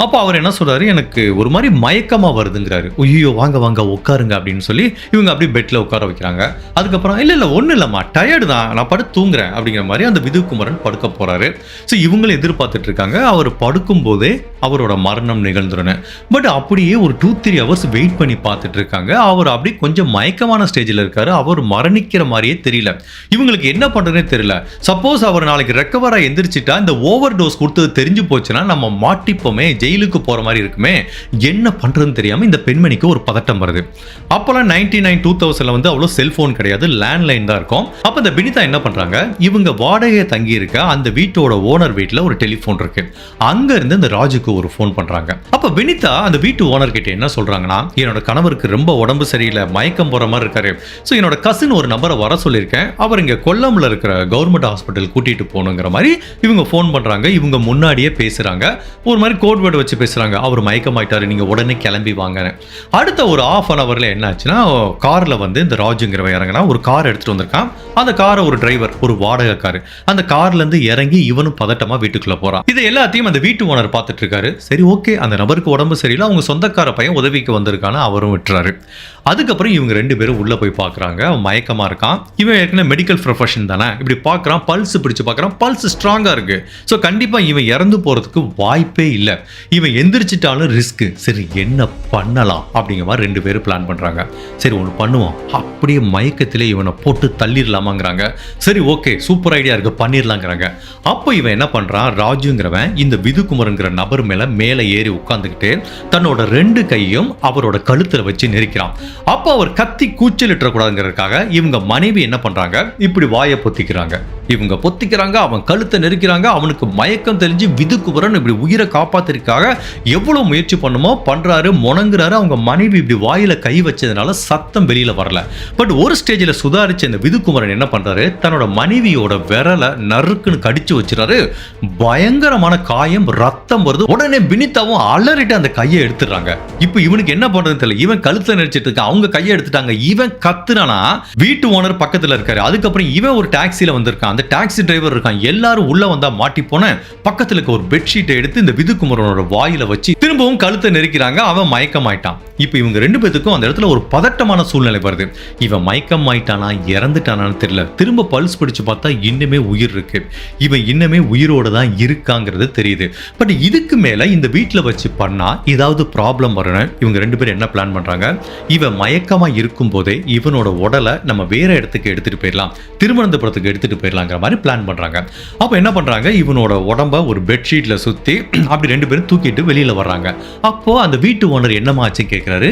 அப்போ அவர் என்ன சொல்றாரு, எனக்கு ஒரு மாதிரி மயக்கமா வருதுங்கிறாரு. ஐயோ வாங்க வாங்க உட்காருங்க அப்படின்னு சொல்லி இவங்க அப்படியே பெட்ல உட்கார வைக்கிறாங்க. அதுக்கப்புறம் இல்லை ஒன்றும் இல்லைம்மா, டயர்டு தான், நான் படுத்து தூங்குறேன் அப்படிங்கிற மாதிரி அந்த விதுக்குமரன் படுக்க போறாரு. ஸோ இவங்களும் எதிர்பார்த்துட்டு இருக்காங்க, அவர் படுக்கும் போதே அவரோட மரணம் நிகழ்ந்துருன்னு. பட் அப்படியே ஒரு 2-3 ஹவர்ஸ் வெயிட் பண்ணி பார்த்துட்டு இருக்காங்க. அவர் அப்படி கொஞ்சம் மயக்கமான ஸ்டேஜில் இருக்காரு, அவர் மரணிக்கிற மாதிரியே தெரியல. இவங்களுக்கு என்ன பண்றதுன்னு தெரியல. சப்போஸ் அவர் நாளைக்கு ரெக்கவரா எந்திரிச்சிட்டா இந்த ஓவர் டோஸ் கொடுத்தது தெரிஞ்சு போச்சுன்னா நம்ம மாட்டிப்போமே, ஜெயிலுக்கு போற மாதிரி இருக்குமே, என்ன பண்றதுன்னு தெரியாம இந்த பெண்மணிக்கு ஒரு பதட்டம் வருது. அப்பெல்லாம் 99-2000 வந்து அவ்வளோ செல்போன் கிடையாது, லேண்ட்லைன் தான் இருக்கும். அப்ப இந்த பினிதா என்ன பண்றாங்க, இவங்க வாடகையை தங்கி இருக்க அந்த வீட்டோட ஓனர் வீட்டில் ஒரு டெலிஃபோன் இருக்கு, அங்க இருந்து இந்த ராஜுக்கு ஒரு ஃபோன் பண்றாங்க. அப்ப வினிதா அந்த வீட்டு ஓனர் கிட்ட என்ன சொல்றாங்கன்னா, என்னோட கணவருக்கு ரொம்ப உடம்பு சரியில்லை, மயக்கம் போற மாதிரி இருக்காரு, ஸோ என்னோட கசின் ஒரு நபரை வர சொல்லியிருக்கேன், அவர் இங்க கொல்லம்ல இருக்கிற கவர்மெண்ட் ஹாஸ்பிட்டல் கூட்டிட்டு போகணுங்கிற மாதிரி இவங்க ஃபோன் பண்றாங்க. இவங்க முன்னாடியே பேசுறாங்க, ஒரு மாதிரி கோட் வேர்டு வச்சு பேசுறாங்க, அவர் மயக்கமாயிட்டாரு, நீங்க உடனே கிளம்பி வாங்க. அடுத்த ஒரு ½ அன் அவர்ல என்ன ஆச்சுன்னா, கார்ல வந்து இந்த ராஜுங்கிறவ இறங்கினா, ஒரு கார் எடுத்துட்டு வந்திருக்கான். அந்த காரை ஒரு டிரைவர், ஒரு வாடகை கார், அந்த கார்ல இருந்து இறங்கி இவனும் பதட்டமா வீட்டுக்குள்ள போறான். இது எல்லாத்தையும் அந்த வீட்டு ஓனர் பார்த்துட்டு இருக்காரு. சரி ஓகே, அந்த நபருக்கு உடம்பு சரியில்லை, அவங்க சொந்தக்கார பையன் உதவிக்கு வந்திருக்கான்னு அவரும் விட்டுறாரு. அதுக்கப்புறம் இவங்க 2 பேரும் உள்ள போய் பார்க்குறாங்க. மயக்கமா இருக்கான். இவன் ஏற்கனவே மெடிக்கல் ப்ரொஃபஷன் தானே, இப்படி பார்க்குறான், பல்ஸ் பிடிச்சு பார்க்குறான், பல்ஸ் ஸ்ட்ராங்காக இருக்கு. ஸோ கண்டிப்பாக இவன் இறந்து போகிறதுக்கு வாய்ப்பே இல்லை. இவன் எந்திரிச்சிட்டாலும் ரிஸ்க்கு. சரி என்ன பண்ணலாம் அப்படிங்கிற மாதிரி 2 பேரும் பிளான் பண்ணுறாங்க. சரி ஒன்று பண்ணுவோம், அப்படியே மயக்கத்திலே இவனை போட்டு தள்ளிடலாமாங்கிறாங்க. சரி ஓகே சூப்பர் ஐடியா இருக்கு, பண்ணிடலாங்கிறாங்க. அப்போ இவன் என்ன பண்ணுறான், ராஜுங்கிறவன் இந்த விதுக்குமரங்கிற நபர் மேலே ஏறி உட்காந்துக்கிட்டு தன்னோட 2 கையும் அவரோட கழுத்தில் வச்சு நெரிக்கிறான். அப்போ அவர் கத்தி கூச்சலிட்டக்கூடாதுங்கிறதுக்காக இவங்க மனைவி என்ன பண்றாங்க, இப்படி வாயை பொத்திக்கிறாங்க. இவங்க பொத்திக்கிறாங்க, அவன் கழுத்தை நெரிக்கிறாங்க. அவனுக்கு மயக்கம் தெரிஞ்சு விதுக்குமரன் இப்படி உயிரை காப்பாத்திருக்காக எவ்வளவு முயற்சி பண்ணுமோ பண்றாரு, முணங்குறாரு. அவங்க மனைவி இப்படி வாயில கை வச்சதுனால சத்தம் வெளியில வரல. பட் ஒரு ஸ்டேஜில் சுதாரிச்ச இந்த விதுக்குமரன் என்ன பண்றாரு, தன்னோட மனைவியோட விரலை நறுக்குன்னு கடிச்சு வச்சுறாரு. பயங்கரமான காயம், ரத்தம் வருது. உடனே பினிதாவும் அலறிட்டு அந்த கையை எடுத்துடுறாங்க. இப்போ இவனுக்கு என்ன பண்றதுன்னு தெரியல. இவன் கழுத்தை நெரிச்சிட்டு இருக்க, அவங்க கையை எடுத்துட்டாங்க. இவன் கத்துறானா, வீட்டு ஓனர் பக்கத்துல இருக்காரு. அதுக்கப்புறம் இவன் ஒரு டாக்ஸில வந்திருக்கான், அந்த டாக்ஸி டிரைவர் இருக்கான். எல்லாரும் உள்ள வந்தா மாட்டி போன பக்கத்துல இருக்க ஒரு பெட்ஷீட்டை எடுத்து இந்த விதுக்குமரனோட வாயில வச்சு திரும்பவும் கழுத்தை நெரிக்கிறாங்க. அவன் மயக்கமாயிட்டான். இப்போ இவங்க 2 பேத்துக்கும் அந்த இடத்துல ஒரு பதட்டமான சூழ்நிலை வருது. இவன் மயக்கம் ஆயிட்டானா இறந்துட்டானான்னு தெரியல. திரும்ப பல்ஸ் பிடிச்சு பார்த்தா இன்னுமே உயிர் இருக்கு. இவன் இன்னுமே உயிரோட தான் இருக்காங்கிறது தெரியுது. பட் இதுக்கு மேல இந்த வீட்டுல வச்சு பண்ணா ஏதாவது ப்ராப்ளம் வரணும். இவங்க 2 பேரும் என்ன பிளான் பண்றாங்க, இவன் மயக்கமா இருக்கும் போதே இவனோட உடலை நம்ம வேற இடத்துக்கு எடுத்துட்டு போயிடலாம், திருவனந்தபுரத்துக்கு எடுத்துட்டு போயிடலாங்கிற மாதிரி பிளான் பண்றாங்க. அப்ப என்ன பண்றாங்க, இவனோட உடம்ப ஒரு பெட்ஷீட்ல சுத்தி அப்படி 2 பேரும் தூக்கிட்டு வெளியில வர்றாங்க. அப்போ அந்த வீட்டு ஓனர் என்னமாச்சு கேட்கிறாரு,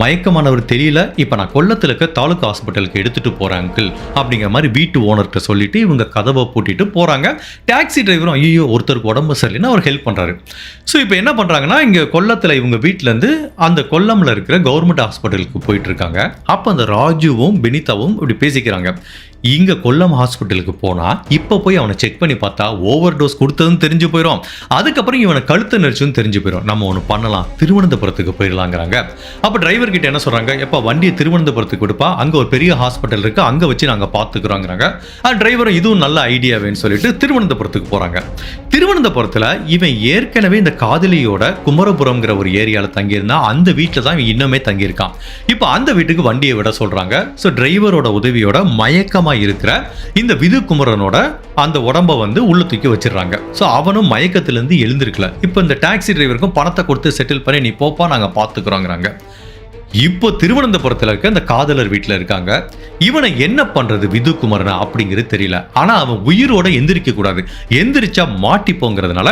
மயக்கமானவர் தெரியல, இப்ப நான் கொல்லத்துல இருக்க தாலுகா ஹாஸ்பிட்டலுக்கு எடுத்துட்டு போறேன் அங்கிள் அப்படிங்கிற மாதிரி வீட்டு ஓனர்கிட்ட சொல்லிட்டு இவங்க கதவை பூட்டிட்டு போறாங்க. டாக்ஸி டிரைவரும் ஐயோ ஒருத்தருக்கு உடம்பு சரியில்லைன்னு அவர் ஹெல்ப் பண்றாரு. ஸோ இப்போ என்ன பண்றாங்கன்னா, இங்க கொல்லத்துல இவங்க வீட்டுல இருந்து அந்த கொல்லம்ல இருக்கிற கவர்மெண்ட் ஹாஸ்பிட்டலுக்கு போயிட்டு இருக்காங்க. அப்ப அந்த ராஜுவும் பினிதாவும் இப்படி பேசிக்கிறாங்க. இங்க கொல்லம் ஹாஸ்பிட்டலுக்கு போனா இப்ப போய் அவனை செக் பண்ணி பார்த்தா ஓவர் டோஸ் கொடுத்ததுன்னு தெரிஞ்சு போயிடும். அதுக்கப்புறம் இவனை கழுத்து நெரிச்சுன்னு தெரிஞ்சு போயிடும். நம்ம ஒன்று பண்ணலாம், திருவனந்தபுரத்துக்கு போயிடலாங்கிறாங்க. அப்ப டிரைவர் கிட்ட என்ன சொல்றாங்க, எப்ப வண்டியை திருவனந்தபுரத்துக்கு கொடுப்பா, அங்க ஒரு பெரிய ஹாஸ்பிட்டல் இருக்கு, அங்க வச்சு நாங்க பாத்துக்கிறோங்கிறாங்க. டிரைவர் இதுவும் நல்ல ஐடியாவேன்னு சொல்லிட்டு திருவனந்தபுரத்துக்கு போறாங்க. திருவனந்தபுரத்துல இவன் ஏற்கனவே இந்த காதலியோட குமரபுரம்ங்கிற ஒரு ஏரியால தங்கியிருந்தா, அந்த வீட்டில் தான் இவன் இன்னுமே தங்கியிருக்கான். இப்போ அந்த வீட்டுக்கு வண்டியை விட சொல்றாங்க. ஸோ டிரைவரோட உதவியோட மயக்கமா இருக்கிற இந்த விதுகுமரனோட அந்த உடம்ப வந்து உள்ள தூக்கி வச்சிடறாங்க. ஸோ அவனும் மயக்கத்திலிருந்து எழுந்திருக்கல. இப்போ இந்த டாக்ஸி டிரைவருக்கும் பணத்தை கொடுத்து செட்டில் பண்ணி நீ போப்பா நாங்க பாத்துக்கிறோங்கிறாங்க. இப்போ திருவனந்தபுரத்தில் இருக்க அந்த காதலர் வீட்டில் இருக்காங்க. இவனை என்ன பண்றது விதுகுமரனா அப்படிங்கிறது தெரியல. ஆனா அவன் உயிரோட எந்திரிக்க கூடாது, எந்திரிச்சா மாட்டிப்போங்கிறதுனால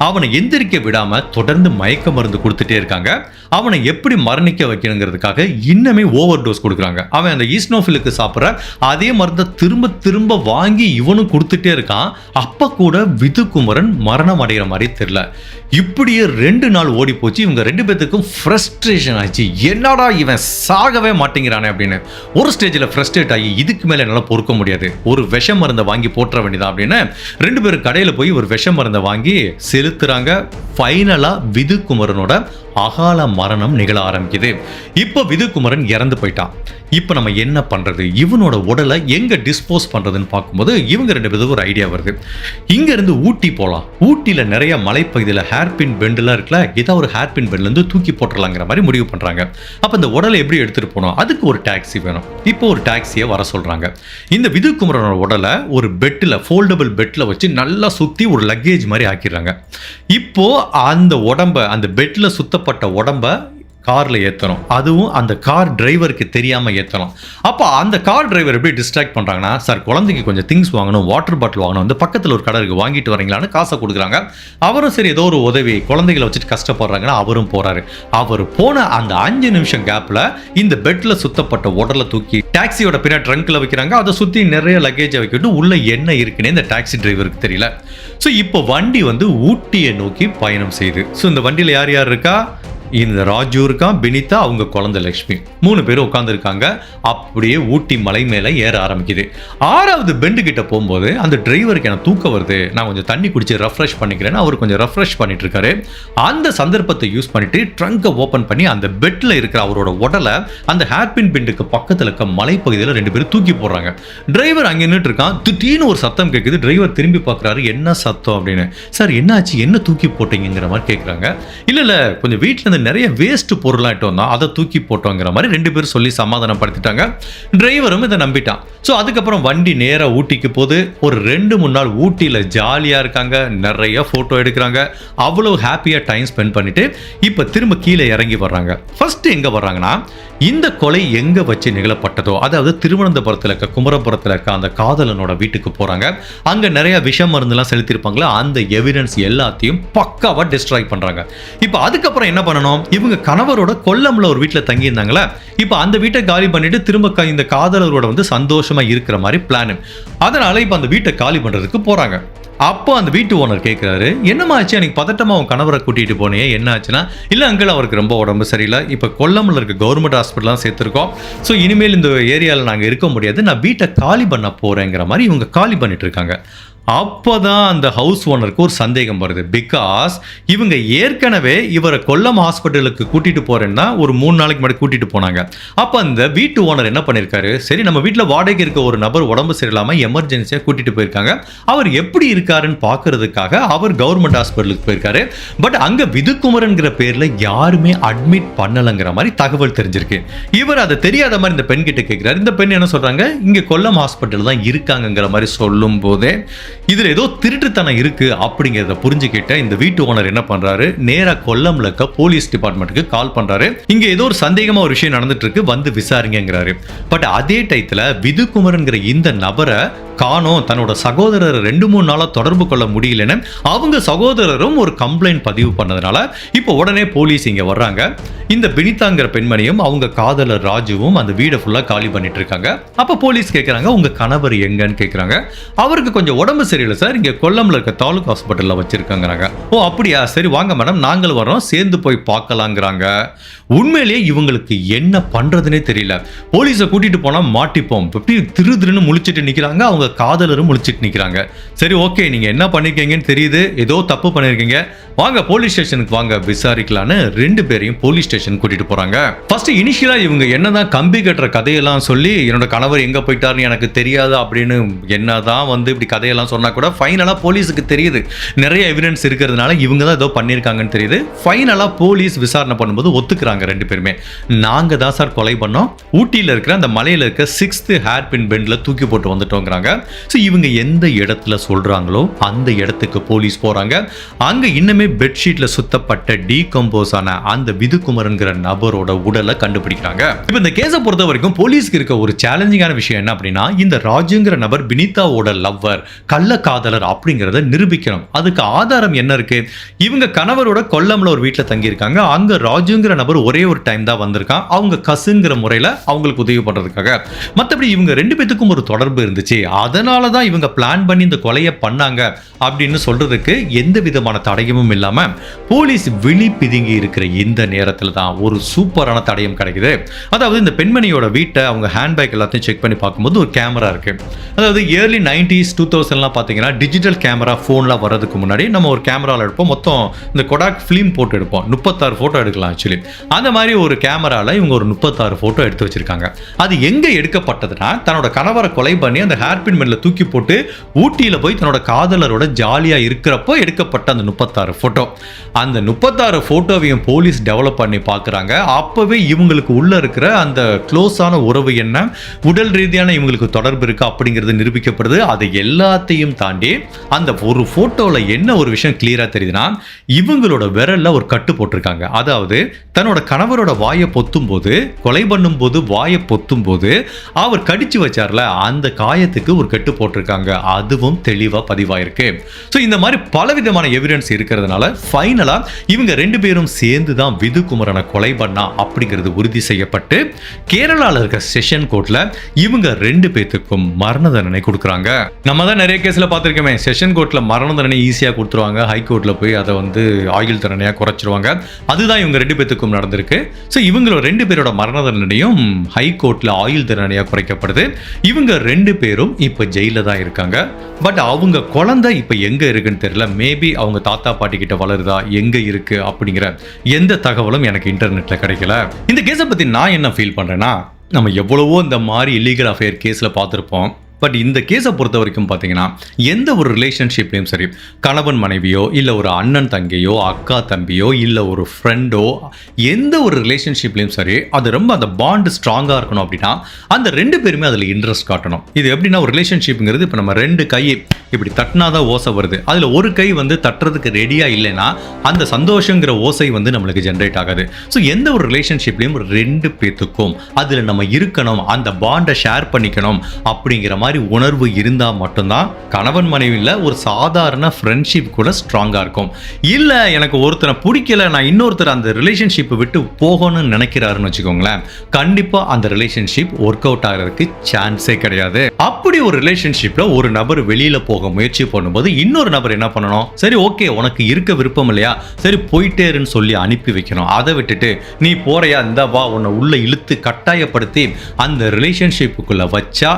அவனை எந்திரிக்க விடாம தொடர்ந்து மயக்க மருந்து கொடுத்துட்டே இருக்காங்க. அவனை எப்படி மரணிக்க வைக்கணுங்கிறதுக்காக இன்னமே ஓவர் டோஸ் கொடுக்குறாங்க. அவன் அந்த ஈஸ்னோஃபிலுக்கு சாப்பிட்ற அதே மருந்தை திரும்ப திரும்ப வாங்கி இவனும் கொடுத்துட்டே இருக்கான். அப்ப கூட விதுகுமரன் மரணம் அடைகிற மாதிரி தெரியல. இப்படியே 2 நாள் ஓடி போச்சு. இவங்க 2 பேத்துக்கும் ஃப்ரஸ்ட்ரேஷன் ஆச்சு. என்னடா இவன் சாகவே மாட்டேங்கிறானே அப்படின்னு ஒரு ஸ்டேஜில் ஃப்ரஸ்ட்ரேட் ஆகி இதுக்கு மேலே என்னால் பொறுக்க முடியாது, ஒரு விஷ மருந்தை வாங்கி போட்டுற வேண்டியதான் அப்படின்னு 2 பேரும் கடையில் போய் ஒரு விஷ மருந்தை வாங்கி செலுத்துறாங்க. ஃபைனலாக விதுகுமரனோட அகால மரணம் நிகழ ஆரம்பிக்குது. இப்போ விதுகுமரன் இறந்து போயிட்டான். இப்போ நம்ம என்ன பண்றது, இவனோட உடலை எங்க டிஸ்போஸ் பண்றதுன்னு பார்க்கும்போது இவங்க 2 பேருக்கு ஒரு ஐடியா வருது. இங்க இருந்து ஊட்டி போகலாம், ஊட்டியில நிறைய மலைப்பகுதியில் ஹேர்பின் பெண்டெல்லாம் இருக்குல்ல, ஏதாவது ஒரு ஹேர்பின் பெண்ட்ல இருந்து தூக்கி போட்டுடலாங்கிற மாதிரி முடிவு பண்றாங்க. அப்ப இந்த உடலை எப்படி எடுத்துட்டு போனோம், அதுக்கு ஒரு டாக்ஸி வேணும். இப்போ ஒரு டாக்ஸியை வர சொல்றாங்க. இந்த விதுகுமரனோட உடலை ஒரு பெட்டில், ஃபோல்டபிள் பெட்டில் வச்சு நல்லா சுத்தி ஒரு லக்கேஜ் மாதிரி ஆக்கிடுறாங்க. இப்போ அந்த உடம்ப, அந்த பெட்ல சுத்தப்பட்ட உடம்ப கார்ல ஏற்றணும். அதுவும் அந்த கார் டிரைவருக்கு தெரியாம ஏற்றணும். அப்போ அந்த கார் டிரைவர் எப்படி டிஸ்ட்ராக்ட் பண்றாங்கன்னா, சார் குழந்தைக்கு கொஞ்சம் திங்ஸ் வாங்கணும், வாட்டர் பாட்டில் வாங்கணும், வந்து பக்கத்தில் ஒரு கடை இருக்கு வாங்கிட்டு வரீங்களான்னு காசை கொடுக்குறாங்க. அவரும் சரி ஏதோ ஒரு உதவி, குழந்தைகளை வச்சுட்டு கஷ்டப்படுறாங்கன்னா அவரும் போறாரு. அவர் போன அந்த 5 நிமிஷம் கேப்ல இந்த பெட்ல சுத்தப்பட்ட உடலை தூக்கி டாக்ஸியோட பின்ன ட்ரங்க்ல வைக்கிறாங்க. அதை சுத்தி நிறைய லக்கேஜை வைக்கிட்டு உள்ள என்ன இருக்குன்னு இந்த டாக்ஸி டிரைவருக்கு தெரியல. ஸோ இப்போ வண்டி வந்து ஊட்டியை நோக்கி பயணம் செய்யுது. ஸோ இந்த வண்டியில் யார் யார் இருக்கா, இந்த ராஜு இருக்கான், பினிதா, அவங்க குழந்தை லட்சுமி, 3 பேரும் உட்காந்துருக்காங்க. அப்படியே ஊட்டி மலை மேலே ஏற ஆரம்பிக்குது. 6வது பெண்டு கிட்ட போகும்போது அந்த டிரைவருக்கு எனக்கு தூக்கம் வருது, நான் கொஞ்சம் தண்ணி குடிச்சு ரெஃப்ரெஷ் பண்ணிக்கிறேன்னு அவர் கொஞ்சம் ரெஃப்ரெஷ் பண்ணிட்டு இருக்காரு. அந்த சந்தர்ப்பத்தை யூஸ் பண்ணிட்டு ட்ரங்கை ஓப்பன் பண்ணி அந்த பெட்ல இருக்கிற அவரோட உடலை அந்த ஹேர்பின் பெண்டுக்கு பக்கத்தில் இருக்க மலைப்பகுதியில் 2 பேரும் தூக்கி போடுறாங்க. டிரைவர் அங்கே நின்றுட்டு இருக்கான். திடீர்னு ஒரு சத்தம் கேட்குது. டிரைவர் திரும்பி பார்க்குறாரு, என்ன சத்தம் அப்படின்னு. சார் என்னாச்சு, என்ன தூக்கி போட்டீங்கிற மாதிரி கேட்குறாங்க. இல்லை கொஞ்சம் வீட்டில் இருந்து நிறைய வேஸ்ட் பொருளாயிட்டு வந்தோம், அதை தூக்கி போட்டோங்கிற மாதிரி 2 பேரும் சொல்லி சமாதானப்படுத்திட்டாங்க. டிரைவரும் இதை நம்பிட்டான். ஸோ அதுக்கப்புறம் வண்டி நேராக ஊட்டிக்கு போகுது. ஒரு 2-3 நாள் ஊட்டியில் ஜாலியாக இருக்காங்க, நிறைய ஃபோட்டோ எடுக்கிறாங்க, அவ்வளோ ஹாப்பியாக டைம் ஸ்பெண்ட் பண்ணிட்டு இப்போ திரும்ப கீழே இறங்கி வர்றாங்க. ஃபர்ஸ்ட் எங்கே வர்றாங்கன்னா, இந்த கொலை எங்கே வச்சு நிகழப்பட்டதோ, அதாவது திருவனந்தபுரத்தில் இருக்க, குமரபுரத்தில் இருக்க அந்த காதலனோட வீட்டுக்கு போகிறாங்க. அங்கே நிறைய விஷ மருந்துலாம் செலுத்தியிருப்பாங்களா, அந்த எவிடன்ஸ் எல்லாத்தையும் பக்காவாக டிஸ்ட்ராய் பண்ணுறாங்க. இப்போ அதுக்கப்புறம் என்ன பண்ணணும், இவங்க கணவரோட கொல்லம்ல ஒரு வீட்டில் தங்கியிருந்தாங்களா, இப்போ அந்த வீட்டை காலி பண்ணிட்டு திரும்ப இந்த காதலரோட வந்து சந்தோஷமா இருக்கிற மாதிரி பிளான். அதனால இப்போ அந்த வீட்டை காலி பண்றதுக்கு போறாங்க. அப்போ அந்த வீட்டு ஓனர் கேட்குறாரு, என்னமா ஆச்சு, எனக்கு பதட்டமா உன் கணவரை கூட்டிட்டு போனே, என்ன ஆச்சுன்னா, இல்லை அங்கிள் அவருக்கு ரொம்ப உடம்பு சரியில்லை, இப்போ கொல்லம்ல இருக்க கவர்மெண்ட் ஹாஸ்பிட்டலாம் சேர்த்துருக்கோம், ஸோ இனிமேல் இந்த ஏரியாவில் நாங்கள் இருக்க முடியாது, நான் வீட்டை காலி பண்ண போறேங்கிற மாதிரி இவங்க காலி பண்ணிட்டு இருக்காங்க. அப்போதான் அந்த ஹவுஸ் ஓனருக்கு ஒரு சந்தேகம் வருது. பிகாஸ் இவங்க ஏற்கனவே இவரை கொல்லம் ஹாஸ்பிட்டலுக்கு கூட்டிட்டு போறேன்னா ஒரு 3 நாளைக்கு முன்னாடி கூட்டிட்டு போனாங்க. அப்போ அந்த வீட்டு ஓனர் என்ன பண்ணிருக்காரு, சரி நம்ம வீட்டில் வாடகை இருக்க ஒரு நபர் உடம்பு சரியில்லாம எமர்ஜென்சியா கூட்டிட்டு போயிருக்காங்க, அவர் எப்படி இருக்காருன்னு பாக்குறதுக்காக அவர் கவர்மெண்ட் ஹாஸ்பிட்டலுக்கு போயிருக்காரு. பட் அங்க விதுகுமரன்கிற பேர்ல யாருமே அட்மிட் பண்ணலங்கிற மாதிரி தகவல் தெரிஞ்சிருக்கு. இவர் அதை தெரியாத மாதிரி இந்த பெண் கிட்ட கேட்கிறாரு. இந்த பெண் என்ன சொல்றாங்க, இங்க கொல்லம் ஹாஸ்பிட்டல் தான் இருக்காங்கிற மாதிரி சொல்லும் போதே இதுல ஏதோ திருட்டுத்தனம் இருக்கு அப்படிங்கிறத புரிஞ்சுக்கிட்ட இந்த வீட்டு ஓனர் என்ன பண்றாரு, நேரா கொல்லம்ல இருக்க போலீஸ் டிபார்ட்மெண்ட்டுக்கு கால் பண்றாரு. இங்க ஏதோ ஒரு சந்தேகமா ஒரு விஷயம் நடந்துட்டு இருக்கு, வந்து விசாரிங்கிறாரு. பட் அதே டைத்துல விதுகுமரன்கிற இந்த நபரை காணோம், தன்னோட சகோதரரை 2-3 நாளா தொடர்பு கொள்ள முடியலன்னு அவங்க சகோதரரும் ஒரு கம்ப்ளைண்ட் பதிவு பண்ணதுனால இப்போ உடனே போலீஸ் இங்க வர்றாங்க. இந்த பினிதாங்கிற பெண்மணியும் அவங்க காதலர் ராஜுவும் அந்த வீடை ஃபுல்லா காலி பண்ணிட்டு இருக்காங்க. அப்ப போலீஸ் கேட்கறாங்க, உங்க கணவர் எங்கன்னு கேட்கறாங்க. அவருக்கு கொஞ்சம் உடம்பு சரியில்லை சார், இங்க கொல்லம்ல இருக்க தாலுக் ஹாஸ்பிட்டல்ல வச்சிருக்காங்க. ஓ அப்படியா, சரி வாங்க மேடம், நாங்களும் வரோம், சேர்ந்து போய் பார்க்கலாங்கிறாங்க. உண்மையிலேயே இவங்களுக்கு என்ன பண்றதுன்னே தெரியல. போலீஸை கூட்டிட்டு போனா மாட்டிப்போம், திருன்னு முழிச்சிட்டு நிக்கிறாங்க. அவங்க காதலரும் முழிச்சிட்டு நிக்கிறாங்க. சரி ஓகே, நீங்க என்ன பண்ணிருக்கீங்கன்னு தெரியுது, ஏதோ தப்பு பண்ணிருக்கீங்க, வாங்க போலீஸ் ஸ்டேஷனுக்கு வாங்க விசாரிக்கலான்னு 2 பேரையும் போலீஸ் ஸ்டேஷன் கூட்டிட்டு போறாங்க. ஃபர்ஸ்ட் இனிஷியலா இவங்க என்னதான் கம்பி கட்டுற கதையெல்லாம் சொல்லி, என்னோட கணவர் எங்க போயிட்டாருன்னு எனக்கு தெரியாது அப்படின்னு என்னதான் வந்து இப்படி கதையெல்லாம் சொன்னா கூட ஃபைனலா போலீஸுக்கு தெரியுது நிறைய எவிடன்ஸ் இருக்கிறதுனால இவங்க தான் ஏதோ பண்ணிருக்காங்கன்னு தெரியுது. ஃபைனலா போலீஸ் விசாரணை பண்ணும்போது ஒத்துக்கிறாங்க, சொல்றாங்க ரெண்டு பேருமே. நாங்க தான் சார் கொலை பண்ணோம், ஊட்டியில் இருக்கிற அந்த மலையில இருக்க 6th ஹேர் பின் பெண்ட்ல தூக்கி போட்டு வந்துட்டோங்கிறாங்க. ஸோ இவங்க எந்த இடத்துல சொல்றாங்களோ அந்த இடத்துக்கு போலீஸ் போறாங்க. அங்க இன்னுமே பெட்ஷீட்ல சுத்தப்பட்ட டீகம்போஸ் ஆன அந்த விதுகுமரன்கிற நபரோட உடலை கண்டுபிடிக்கிறாங்க. இப்போ இந்த கேஸை பொறுத்த வரைக்கும் போலீஸ்க்கு இருக்க ஒரு சேலஞ்சிங்கான விஷயம் என்ன அப்படின்னா, இந்த ராஜுங்கிற நபர் பினிதாவோட லவ்வர், கள்ள காதலர் அப்படிங்கறத நிரூபிக்கணும். அதுக்கு ஆதாரம் என்ன இருக்கு? இவங்க கணவரோட கொல்லம்ல ஒரு வீட்டில் தங்கியிருக்காங்க. அங்க ராஜுங்கிற நபர் ஒரே ஒரு டைம் தான் வந்திருக்கான், அவங்க கசுங்கிற முறையில் அவங்களுக்கு உதவி பண்றதுக்காக. மற்றபடி இவங்க ரெண்டு பேத்துக்கும் ஒரு தொடர்பு இருந்துச்சு, அதனால தான் இவங்க பிளான் பண்ணி இந்த கொலையை பண்ணாங்க அப்படின்னு சொல்றதுக்கு எந்த விதமான தடயமும் இல்லாம போலீஸ் விழி பிதுங்கி இருக்கிற இந்த நேரத்தில் தான் ஒரு சூப்பரான தடயம் கிடைக்குது. அதாவது இந்த பெண்மணியோட வீட்டை அவங்க ஹேண்ட்பேக் எல்லாத்தையும் செக் பண்ணி பார்க்கும்போது ஒரு கேமரா இருக்கு. அதாவது ஏர்லி 90s 2000லாம் பார்த்தீங்கன்னா டிஜிட்டல் கேமரா ஃபோன்லாம் வர்றதுக்கு முன்னாடி நம்ம ஒரு கேமராவில் எடுப்போம், மொத்தம் இந்த கொடாக் ஃபிலிம் போட்டு எடுப்போம், 36 ஃபோட்டோ எடுக்கலாம் ஆக்சுவலி. அந்த மாதிரி ஒரு கேமராவில் இவங்க ஒரு 36 ஃபோட்டோ எடுத்து வச்சிருக்காங்க. அது எங்கே எடுக்கப்பட்டதுன்னா, தன்னோட கணவரை கொலை பண்ணி அந்த ஹேர்பின் மேல தூக்கி போட்டு ஊட்டியில் போய் தன்னோட காதலரோட ஜாலியாக இருக்கிறப்போ எடுக்கப்பட்ட அந்த 36 ஃபோட்டோ. அந்த 36 ஃபோட்டோவையும் போலீஸ் டெவலப் பண்ணி பார்க்குறாங்க. அப்போவே இவங்களுக்கு உள்ள இருக்கிற அந்த க்ளோஸான உறவு என்ன, உடல் ரீதியான இவங்களுக்கு தொடர்பு இருக்கு அப்படிங்கிறது நிரூபிக்கப்படுது. அது எல்லாத்தையும் தாண்டி அந்த ஒரு ஃபோட்டோவில் என்ன ஒரு விஷயம் கிளியராக தெரியுதுன்னா, இவங்களோட விரல்ல ஒரு கட்டு போட்டிருக்காங்க. அதாவது தன்னோட கணவரோட வாயை பொத்தும் போது, கொலை பண்ணும் போது வாயை பொத்தும் போது அவர் கடிச்சு வச்சார்ல, அந்த காயத்துக்கு ஒரு கட்டு போட்டிருக்காங்க. அதுவும் தெளிவாக பதிவாயிருக்கு. ஸோ இந்த மாதிரி பலவிதமான எவிடன்ஸ் இருக்கிறதுனால ஃபைனலா இவங்க ரெண்டு பேரும் சேர்ந்து தான் விதுகுமரனை கொலை பண்ணா அப்படிங்கிறது உறுதி செய்யப்பட்டு கேரளாவில் இருக்க செஷன் கோர்ட்ல இவங்க ரெண்டு பேத்துக்கும் மரண தண்டனை கொடுக்குறாங்க. நம்ம தான் நிறைய கேஸ்ல பார்த்துருக்கோமே, செஷன் கோர்ட்ல மரண தண்டனை ஈஸியாக கொடுத்துருவாங்க, ஹைகோர்ட்ல போய் அதை ஆயுள் தண்டனையாக குறைச்சிருவாங்க. அதுதான் இவங்க ரெண்டு பேத்துக்கும் நடந்திருக்கு. ஸோ இவங்களோட ரெண்டு பேரோட மரண தண்டனையும் ஹைகோர்ட்ல ஆயுள் தண்டனையாக குறைக்கப்படுது. இவங்க ரெண்டு பேரும் இப்போ ஜெயில தான் இருக்காங்க. பட் அவங்க குழந்தை இப்போ எங்க இருக்குன்னு தெரியல. மேபி அவங்க தாத்தா பாட்டி கிட்ட வளருதா, எங்க இருக்கு அப்படிங்கிற எந்த தகவலும் எனக்கு இன்டர்நெட்ல கிடைக்கல. இந்த கேஸை பத்தி நான் என்ன ஃபீல் பண்றேன்னா, நம்ம எவ்வளவோ இந்த மாதிரி இல்லீகல் அஃபேர் கேஸ்ல பார்த்துருப்போம். பட் இந்த கேஸை பொறுத்த வரைக்கும் பார்த்தீங்கன்னா, எந்த ஒரு ரிலேஷன்ஷிப்லையும் சரி, கணவன் மனைவியோ இல்லை ஒரு அண்ணன் தங்கையோ அக்கா தம்பியோ இல்லை ஒரு ஃப்ரெண்டோ, எந்த ஒரு ரிலேஷன்ஷிப்லையும் சரி, அது ரொம்ப அந்த பாண்ட் ஸ்ட்ராங்காக இருக்கணும் அப்படின்னா அந்த ரெண்டு பேருமே அதில் இன்ட்ரெஸ்ட் காட்டணும். இது எப்படின்னா, ஒரு ரிலேஷன்ஷிப்புங்கிறது இப்போ நம்ம ரெண்டு கை இப்படி தட்டினாதான் ஓசை வருது, அதில் ஒரு கை தட்டுறதுக்கு ரெடியாக இல்லைன்னா அந்த சந்தோஷங்கிற ஓசை நம்மளுக்கு ஜென்ரேட் ஆகாது. ஸோ எந்த ஒரு ரிலேஷன்ஷிப்லையும் ரெண்டு பேத்துக்கும் அதில் நம்ம இருக்கணும், அந்த பாண்டை ஷேர் பண்ணிக்கணும் அப்படிங்கிற மாதிரி உணர்வு இருந்தா மட்டும்தான் கணவன் மனைவியில் ஒரு சாதாரண ஃப்ரெண்ட்ஷிப் கூட ஸ்ட்ராங்கா இருக்கும். இல்ல எனக்கு ஒருத்தனை பிடிக்கல, நான் இன்னொருத்தர் அந்த ரிலேஷன்ஷிப்பை விட்டு போகணும்னு நினைக்கிறாருன்னு வச்சுக்கோங்களேன், கண்டிப்பா அந்த ரிலேஷன்ஷிப் ஒர்க் அவுட் ஆகிறதுக்கு சான்ஸே கிடையாது. அப்படி ஒரு ரிலேஷன்ஷிப்ல ஒரு நபர் வெளியில போக முயற்சி பண்ணும்போது இன்னொரு நபர் என்ன பண்ணணும், சரி ஓகே உனக்கு இருக்க விருப்பம் இல்லையா, சரி போயிட்டேருன்னு சொல்லி அனுப்பி வைக்கணும். அதை விட்டுட்டு நீ போறையா, இந்த வா, உன்னை உள்ள இழுத்து கட்டாயப்படுத்தி அந்த ரிலேஷன்ஷிப்புக்குள்ள வச்சா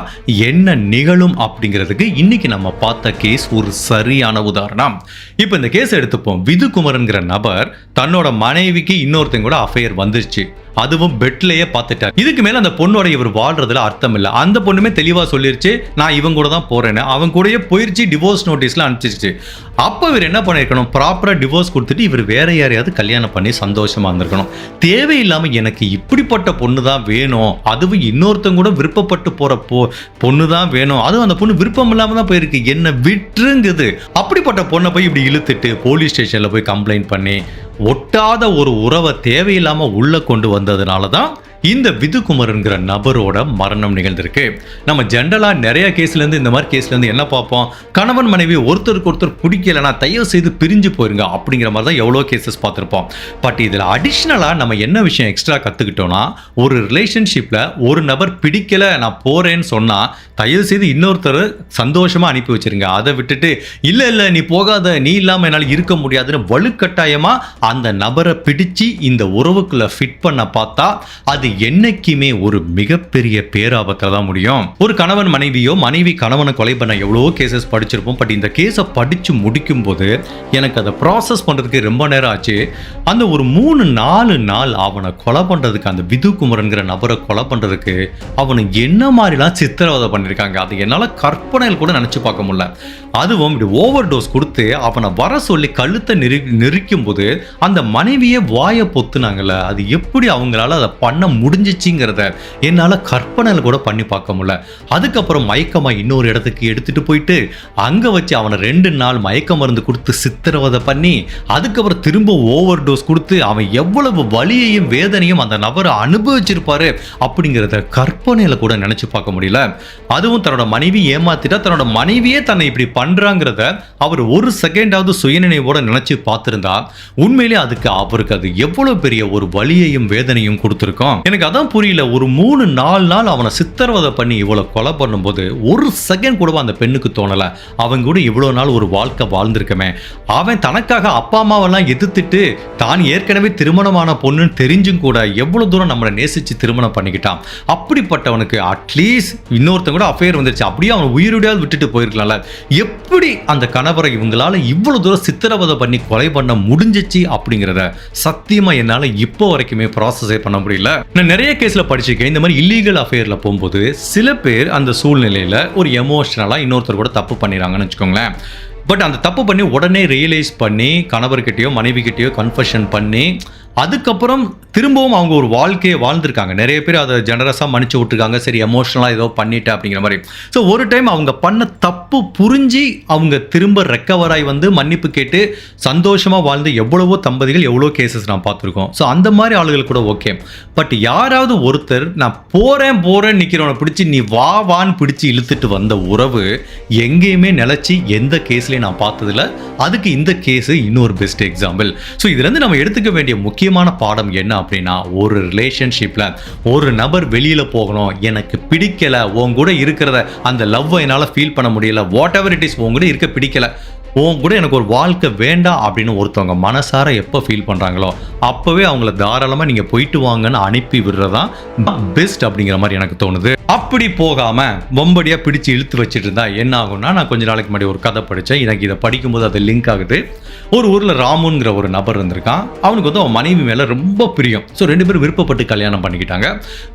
என்ன நிகழும் அப்படிங்கிறதுக்கு இன்னைக்கு நம்ம பார்த்த கேஸ் ஒரு சரியான உதாரணம். இப்போ இந்த கேஸ் எடுத்துப்போம். விதுகுமரன்கிற நபர் தன்னோட மனைவிக்கு இன்னொருத்தங்க கூட அஃபேர் வந்துருச்சு, அதுவும் பெட்லயே பார்த்துட்டார். இதுக்கு மேல அந்த பொண்ணோட இவர் வாழ்றதுல அர்த்தம் இல்லை. அந்த பொண்ணுமே தெளிவா சொல்லிருச்சு, நான் இவங்க கூட தான் போறேன்னு. அவங்க கூடயே போயிருச்சு, டிவோர்ஸ் நோட்டீஸ்ல அனுப்பிச்சிருச்சு. அப்போ இவர் என்ன பண்ணிருக்கணும், ப்ராப்பரா டிவோர்ஸ் கொடுத்துட்டு இவர் வேற யாரையாவது கல்யாணம் பண்ணி சந்தோஷமா இருந்திருக்கணும். தேவையில்லாம எனக்கு இப்படிப்பட்ட பொண்ணு தான் வேணும், அதுவும் இன்னொருத்தங்க கூட விருப்பப்பட்டு போற பொண்ணு தான் வேணும், அதுவும் அந்த பொண்ணு விருப்பம் இல்லாம தான் போயிருக்கு, என்ன விட்டுருங்குது. அப்படிப்பட்ட பொண்ணை போய் இப்படி இழுத்துட்டு போலீஸ் ஸ்டேஷன்ல போய் கம்ப்ளைண்ட் பண்ணி ஒட்டாத ஒரு உறவை தேவையில்லாம உள்ள கொண்டு வந்ததுனால தான் இந்த விதுகுமரன்கிற நபரோட மரணம் நிகழ்ந்திருக்கு. நம்ம ஜென்ரலா நிறைய கேஸ்ல இருந்து இந்த மாதிரி கேஸ்ல இருந்து என்ன பார்ப்போம், கணவன் மனைவி ஒருத்தருக்கு ஒருத்தர் பிடிக்கலனா தயவு செய்து பிரிஞ்சு போயிருங்க அப்படிங்கிற மாதிரி தான் எவ்வளோ கேசஸ் பார்த்துருப்போம். பட் இதில் அடிஷ்னலா நம்ம என்ன விஷயம் எக்ஸ்ட்ரா கற்றுக்கிட்டோம்னா, ஒரு ரிலேஷன்ஷிப்ல ஒரு நபர் பிடிக்கல நான் போறேன்னு சொன்னா தயவு செய்து இன்னொருத்தர் சந்தோஷமா அனுப்பி வச்சிருங்க. அதை விட்டுட்டு இல்ல இல்ல நீ போகாத, நீ இல்லாம என்னால் இருக்க முடியாதுன்னு வலுக்கட்டாயமா அந்த நபரை பிடிச்சு இந்த உறவுக்குள்ள ஃபிட் பண்ண பார்த்தா அது என்னைக்குமே ஒரு மிகப்பெரிய பேராபத்துல தான் முடியும். ஒரு கணவன் மனைவியோ, மனைவி கணவனை கொலை பண்ண எவ்வளவோ கேசஸ் படிச்சிருப்போம். பட் இந்த கேஸை படிச்சு முடிக்கும் போது எனக்கு அதை ப்ராசஸ் பண்றதுக்கு ரொம்ப நேரம் ஆச்சு. அந்த ஒரு 3-4 நாள் அவனை கொலை பண்றதுக்கு, அந்த விதுகுமரன்கிற நபரை கொலை பண்றதுக்கு அவனை என்ன மாதிரிலாம் சித்திரவதை பண்ணிருக்காங்க, அது என்னால கற்பனையில் கூட நினைச்சு பார்க்க முடியல. அதுவும் இப்படி ஓவர் டோஸ் கொடுத்து அவனை வர சொல்லி கழுத்தை நெரிக்கும் போது அந்த மனைவியே வாயை பொத்துனாங்கல்ல, அது எப்படி அவங்களால அதை பண்ண முடிஞ்சிச்சுங்கிறத என்னால கற்பனையில் கூட பண்ணி பார்க்க முடியல. அதுக்கப்புறம் மயக்கமா இன்னொரு இடத்துக்கு எடுத்துட்டு போயிட்டு அங்க வச்சு அவனை 2 நாள் மயக்க மருந்து கொடுத்து சித்திரவதை பண்ணி, அதுக்கப்புறம் திரும்ப ஓவர் டோஸ் கொடுத்து அவன் எவ்வளவு வலியையும் வேதனையும் அந்த நபரை அனுபவிச்சிருப்பாரு அப்படிங்கிறத கற்பனையில கூட நினைச்சு பார்க்க முடியல. அதுவும் தன்னோட மனைவி ஏமாத்திட்டா, தன்னோட மனைவியே தன்னை இப்படி பண்றாங்கிறத அவர் ஒரு செகண்டாவது சுயநினைவோட நினைச்சு பார்த்திருந்தா உண்மையிலே அவருக்கு அது எவ்வளவு பெரிய ஒரு வலியையும் வேதனையும் கொடுத்திருக்கும். எனக்கு அதான் புரியல. ஒரு 3-4 நாள் அவனை சித்திரவதை பண்ணி இவ்வளவு கொலை பண்ணும்போது ஒரு செகண்ட் கூட அந்த பெண்ணுக்கு தோணல, அவங்க கூட இவ்வளவு நாள் ஒரு வாழ்க்கை வாழ்ந்திருக்கமே, அவன் தனக்காக அப்பா அம்மாவெல்லாம் எதிர்த்துட்டு தான் ஏற்கனவே திருமணமான பொண்ணுன்னு தெரிஞ்சும் கூட எவ்வளவு தூரம் நம்மளை நேசிச்சு திருமணம் பண்ணிக்கிட்டான். அப்படிப்பட்டவனுக்கு அட்லீஸ்ட் இன்னொருத்தன் கூட அஃபேர் வந்துருச்சு, அப்படியே அவன் உயிருடையாவது விட்டுட்டு போயிருக்கலாம்ல. எப்படி அந்த கணவரை இவங்களால இவ்வளவு தூரம் சித்திரவதை பண்ணி கொலை பண்ண முடிஞ்சிச்சு அப்படிங்கிறத சத்தியமா என்னால இப்போ வரைக்குமே ப்ராசஸே பண்ண முடியல. நான் நிறைய கேஸ்ல படிச்சிருக்கேன். இந்த மாதிரி இல்லீகல் அஃபேர்ல போகும்போது சில பேர் அந்த சூழ்நிலையில ஒரு எமோஷனலா இன்னொருத்தர் கூட தப்பு பண்ணிடுறாங்கன்னு வச்சுக்கோங்களேன். பட் அந்த தப்பு பண்ணி உடனே ரியலைஸ் பண்ணி கணவர்கிட்டயோ மனைவிகிட்டயோ கன்ஃபெஷன் பண்ணி அதுக்கப்புறம் திரும்பவும் அவங்க ஒரு வாழ்க்கையை வாழ்ந்திருக்காங்க. நிறைய பேர் அதை ஜெனரஸாக மன்னிச்சு விட்டுருக்காங்க, சரி எமோஷனலாக ஏதோ பண்ணிட்டேன் அப்படிங்கிற மாதிரி. ஸோ ஒரு டைம் அவங்க பண்ண தப்பு புரிஞ்சு அவங்க திரும்ப ரெக்கவர் ஆகி வந்து மன்னிப்பு கேட்டு சந்தோஷமாக வாழ்ந்து எவ்வளவோ தம்பதிகள், எவ்வளோ கேசஸ் நான் பார்த்துருக்கோம். ஸோ அந்த மாதிரி ஆளுகள் கூட ஓகே. பட் யாராவது ஒருத்தர் நான் போகிறேன்னு நிற்கிறவனை பிடிச்சி நீ வான்னு பிடிச்சி இழுத்துட்டு வந்த உறவு எங்கேயுமே நிலச்சி எந்த கேஸ்லையும் நான் பார்த்ததில்ல. அதுக்கு இந்த கேஸு இன்னொரு பெஸ்ட் எக்ஸாம்பிள். ஸோ இதுலேருந்து நம்ம எடுத்துக்க வேண்டிய முக்கியமான பாடம் என்ன அப்படின்னா, ஒரு ரிலேஷன்ஷிப்ல ஒரு நபர் வெளியில போகணும், எனக்கு பிடிக்கல, உன் கூட இருக்கிறத அந்த லவ் என்னால ஃபீல் பண்ண முடியல, வாட் எவர் இட் இஸ், உன் கூட இருக்க பிடிக்கல, உன் கூட எனக்கு ஒரு வாழ்க்கை வேண்டாம் அப்படின்னு ஒருத்தவங்க மனசார எப்போ ஃபீல் பண்ணுறாங்களோ அப்போவே அவங்கள தாராளமாக நீங்கள் போயிட்டு வாங்கன்னு அனுப்பி விடுறதான் பெஸ்ட் அப்படிங்கிற மாதிரி எனக்கு தோணுது. அப்படி போகாமல் வம்படியாக பிடிச்சி இழுத்து வச்சுட்டு இருந்தா என்ன ஆகும்னா, நான் கொஞ்ச நாளைக்கு முன்னாடி ஒரு கதை படித்தேன், எனக்கு இதை படிக்கும்போது அது லிங்க் ஆகுது. ஒரு ஊரில் ராமுங்கிற ஒரு நபர் இருந்திருக்கான். அவனுக்கு வந்து அவன் மனைவி மேலே ரொம்ப பிரியம். ஸோ 2 பேரும் விருப்பப்பட்டு கல்யாணம் பண்ணிக்கிட்டாங்க.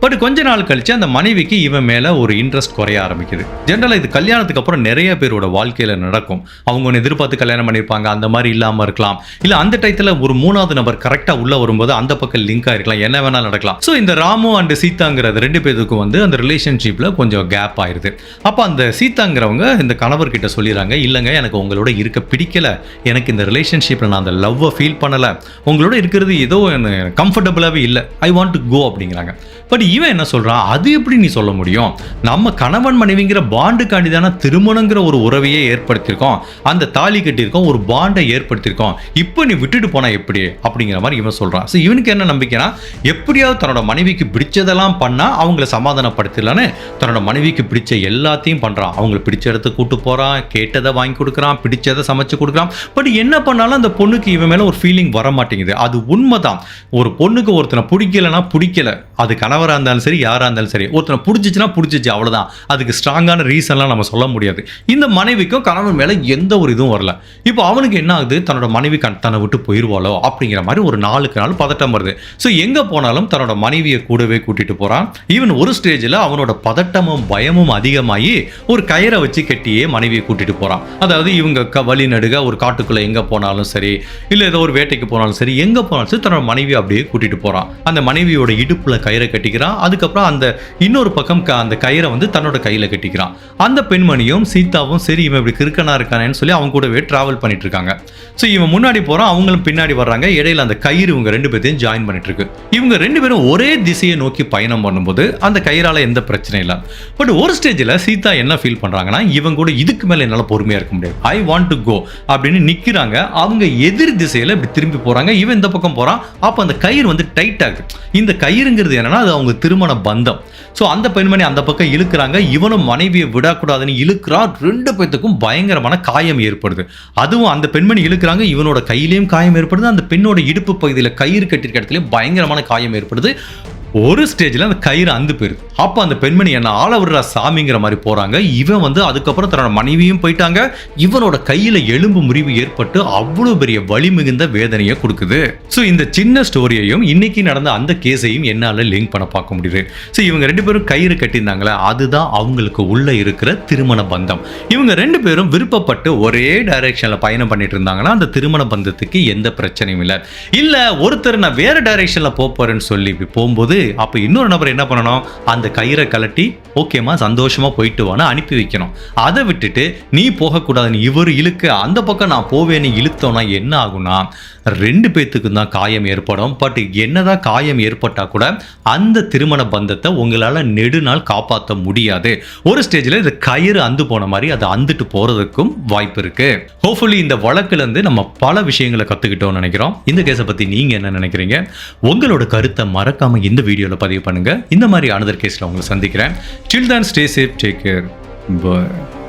பட் கொஞ்ச நாள் கழிச்சு அந்த மனைவிக்கு இவன் மேலே ஒரு இன்ட்ரெஸ்ட் குறைய ஆரம்பிக்குது. ஜென்ரலாக இது கல்யாணத்துக்கு அப்புறம் நிறைய பேரோட வாழ்க்கையில் நடக்கும். அவங்க ஒன்று எதிர்பார்த்து கல்யாணம் பண்ணியிருப்பாங்க, அந்த மாதிரி இல்லாமல் இருக்கலாம். இல்லை அந்த டயத்தில் ஒரு 3வது நபர் கரெக்டாக உள்ள வரும்போது அந்த பக்கம் லிங்க் ஆகிருக்கலாம், என்ன வேணாலும் நடக்கலாம். ஸோ இந்த ராமு அண்ட் சீதாங்கிறது 2 பேருக்கும் வந்து அந்த ரிலேஷன்ஷிப்பில் கொஞ்சம் கேப் ஆயிடுது. அப்போ அந்த சீதாங்கிறவங்க இந்த கணவர்கிட்ட சொல்லிடுறாங்க, இல்லைங்க எனக்கு உங்களோட இருக்க பிடிக்கல, எனக்கு இந்த ரிலேஷன்ஷிப்பில் நான் அந்த லவ்வை ஃபீல் பண்ணலை, உங்களோட இருக்கிறது ஏதோ கம்ஃபர்டபுளாகவே இல்லை, ஐ வாண்ட் டு கோ அப்படிங்கிறாங்க. பட் இவன் என்ன சொல்கிறான், அது எப்படி நீ சொல்ல முடியும், நம்ம கணவன் மனைவிங்கிற பாண்டுக்காண்டி தானே திருமணங்கிற ஒரு உறவையே ஏற்படுத்தியிருக்கோம், அந்த தாலி கட்டியிருக்கோம், ஒரு பாண்டை ஏற்படுத்தியிருக்கோம், இப்போ நீ விட்டுட்டு போனால் எப்படி அப்படிங்கிற மாதிரி இவன் சொல்கிறான். ஸோ இவனுக்கு என்ன நம்பிக்கைனா, எப்படியாவது தன்னோட மனைவிக்கு பிடிச்சதெல்லாம் பண்ணால் அவங்கள சமாதானப்படுத்தலான்னு தன்னோட மனைவிக்கு பிடிச்ச எல்லாத்தையும் பண்ணுறான். அவங்களை பிடிச்ச இடத்துக்கு கூட்டு போகிறான், கேட்டதை வாங்கி கொடுக்குறான், பிடிச்சதை சமைச்சு கொடுக்குறான். பட் என்ன பண்ணாலும் அந்த பொண்ணுக்கு இவன் மேலே ஒரு ஃபீலிங் வர மாட்டேங்குது. அது உண்மைதான். ஒரு பொண்ணுக்கு ஒருத்தனை பிடிக்கலைன்னா பிடிக்கல, அது கணவராக இருந்தாலும் சரி யாராக இருந்தாலும் சரி, ஒருத்தனை பிடிச்சிச்சுன்னா பிடிச்சிச்சு, அவ்வளோதான். அதுக்கு ஸ்ட்ராங்கான ரீசன்லாம் நம்ம சொல்ல முடியாது. இந்த மனைவிக்கும் கணவன் மேலே எந்த ஒரு இதுவும் வரல. இப்போ அவனுக்கு என்ன ஆகுது, தன்னோட மனைவி தன்னை விட்டு போயிடுவாளோ அப்படிங்கிற மாதிரி ஒரு நாளுக்கு நாள் பதட்டம் வருது. ஸோ எங்கே போனாலும் தன்னோட மனைவியை கூடவே கூட்டிட்டு போகிறான். ஈவன் ஒரு ஸ்டேஜில் அவனோட பதட்டமும் பயமும் அதிகமாகி ஒரு கயிறை வச்சு கட்டியே மனைவியை கூட்டிட்டு போகிறான். அதாவது இவங்க வழி நடுக ஒரு காட்டுக்குள்ளே எங்கே போனாலும் சரி, இல்லை ஏதோ ஒரு வேட்டைக்கு போனாலும் சரி, எங்கே போனாலும் சரி தன்னோட மனைவியை அப்படியே கூட்டிட்டு போகிறான். அந்த மனைவியோட இடுப்பில் கயிறை கட்டிக்கிறான். அதுக்கப்புறம் அந்த இன்னொரு பக்கம் அந்த கயிறை வந்து தன்னோட கையில் கட்டிக்கிறான். அந்த பெண்மணியும் சீதாவும் சரி இவன் இப்படி கிறுக்கனா இருக்கானேன்னு சொல்லி அவங்க கூடவே டிராவல் பண்ணிட்டு இருக்காங்க. ஸோ இவன் முன்னாடி போகிறான், அவங்களும் பின்னாடி வர்றாங்க. இடையில அந்த கயிறு இவங்க 2 பேர்த்தையும் ஜாயின் பண்ணிட்டு இருக்கு. இவங்க 2 பேரும் ஒரே திசையை நோக்கி பயணம் பண்ணும்போது அந்த கயிறால எந்த பிரச்சனையும் இல்லை. பட் ஒரு ஸ்டேஜில் சீதா என்ன ஃபீல் பண்ணுறாங்கன்னா, இவங்க கூட இதுக்கு மேலே என்னால் பொறுமையாக இருக்க முடியாது, ஐ வாண்ட் டு கோ அப்படின்னு நிற்கிறாங்க. அவங்க எதிர் திசையில் இப்படி திரும்பி போகிறாங்க. இவன் இந்த பக்கம் போகிறான். அப்போ அந்த கயிறு வந்து டைட் ஆகுது. இந்த கயிறுங்கிறது என்னன்னா, அது அவங்க திருமண பந்தம். ஸோ அந்த பெண்மணி அந்த பக்கம் இழுக்கிறாங்க. இவனும் மனைவியை விடக்கூடாதுன்னு இழுக்கிறான். 2 பேத்துக்கும் பயங்கரமான காயம் ஏற்படுது. அதுவும் அந்த பெண்மணி இழுக்கிறாங்க, இவனோட கையிலையும் காயம் ஏற்படுது, அந்த பெண்ணோட இடுப்பு பகுதியில் கயிறு கட்டிருக்க இடத்துலையும் பயங்கரமான காயம் ஏற்படுது. ஒரு ஸ்டேஜ்ல அந்த கயிறு அந்து போயிருது. அப்ப அந்த பெண்மணி என்ன ஆள விடுறா சாமிங்கிற மாதிரி போறாங்க. இவன் வந்து அதுக்கப்புறம் தன்னோட மனைவியும் போயிட்டாங்க. இவனோட கையில எலும்பு முறிவு ஏற்பட்டு அவ்வளவு பெரிய வலி மிகுந்த வேதனையை கொடுக்குது. சோ இந்த சின்ன ஸ்டோரியையும் இன்னைக்கு நடந்த அந்த கேஸையும் என்னால லிங்க் பண்ண பார்க்க முடியுது. சோ இவங்க 2 பேரும் கயிறு கட்டியிருந்தாங்களே, அதுதான் அவங்களுக்கு உள்ள இருக்கிற திருமண பந்தம். இவங்க 2 பேரும் விருப்பப்பட்டு ஒரே டைரக்ஷன்ல பயணம் பண்ணிட்டு இருந்தாங்கன்னா அந்த திருமண பந்தத்துக்கு எந்த பிரச்சனையும் இல்ல. இல்ல ஒருத்தர் நான் வேற டைரக்ஷன்ல போறேன்னு சொல்லி இப்படி போகும்போது அப்ப இன்னொரு நபர் என்ன பண்ணணும், அந்த கயிறை கலட்டி ஓகேமா சந்தோஷமா போயிட்டு வான்னு அனுப்பி வைக்கணும். அதை விட்டுட்டு நீ போகக்கூடாதுன்னு இவர் இழுக்க அந்த பக்கம் நான் போவேன்னு இழுத்தோம்னா என்ன ஆகும்னா 2 பேத்துக்கும் தான் காயம் ஏற்படும். பட் என்னதான் காயம் ஏற்பட்டா கூட அந்த திருமண பந்தத்தை உங்களால நெடுநாள் காப்பாற்ற முடியாது. ஒரு ஸ்டேஜ்ல இந்த கயிறு அந்து போன மாதிரி அது அந்துட்டு போறதுக்கும் வாய்ப்பு இருக்கு. ஹோப்ஃபுல்லி இந்த வழக்குல இருந்து நம்ம பல விஷயங்களை கத்துக்கிட்டோம்னு நினைக்கிறோம். இந்த கேஸை பத்தி நீங்க என்ன நினைக்கிறீங்க? உங்களோட கருத்தை மறக்காம இந்த வீடியோல பதிவு பண்ணுங்க. இந்த மாதிரி அனதர் கேஸ்ல உங்களை சந்திக்கிறேன். Till then, stay safe, take care, bye.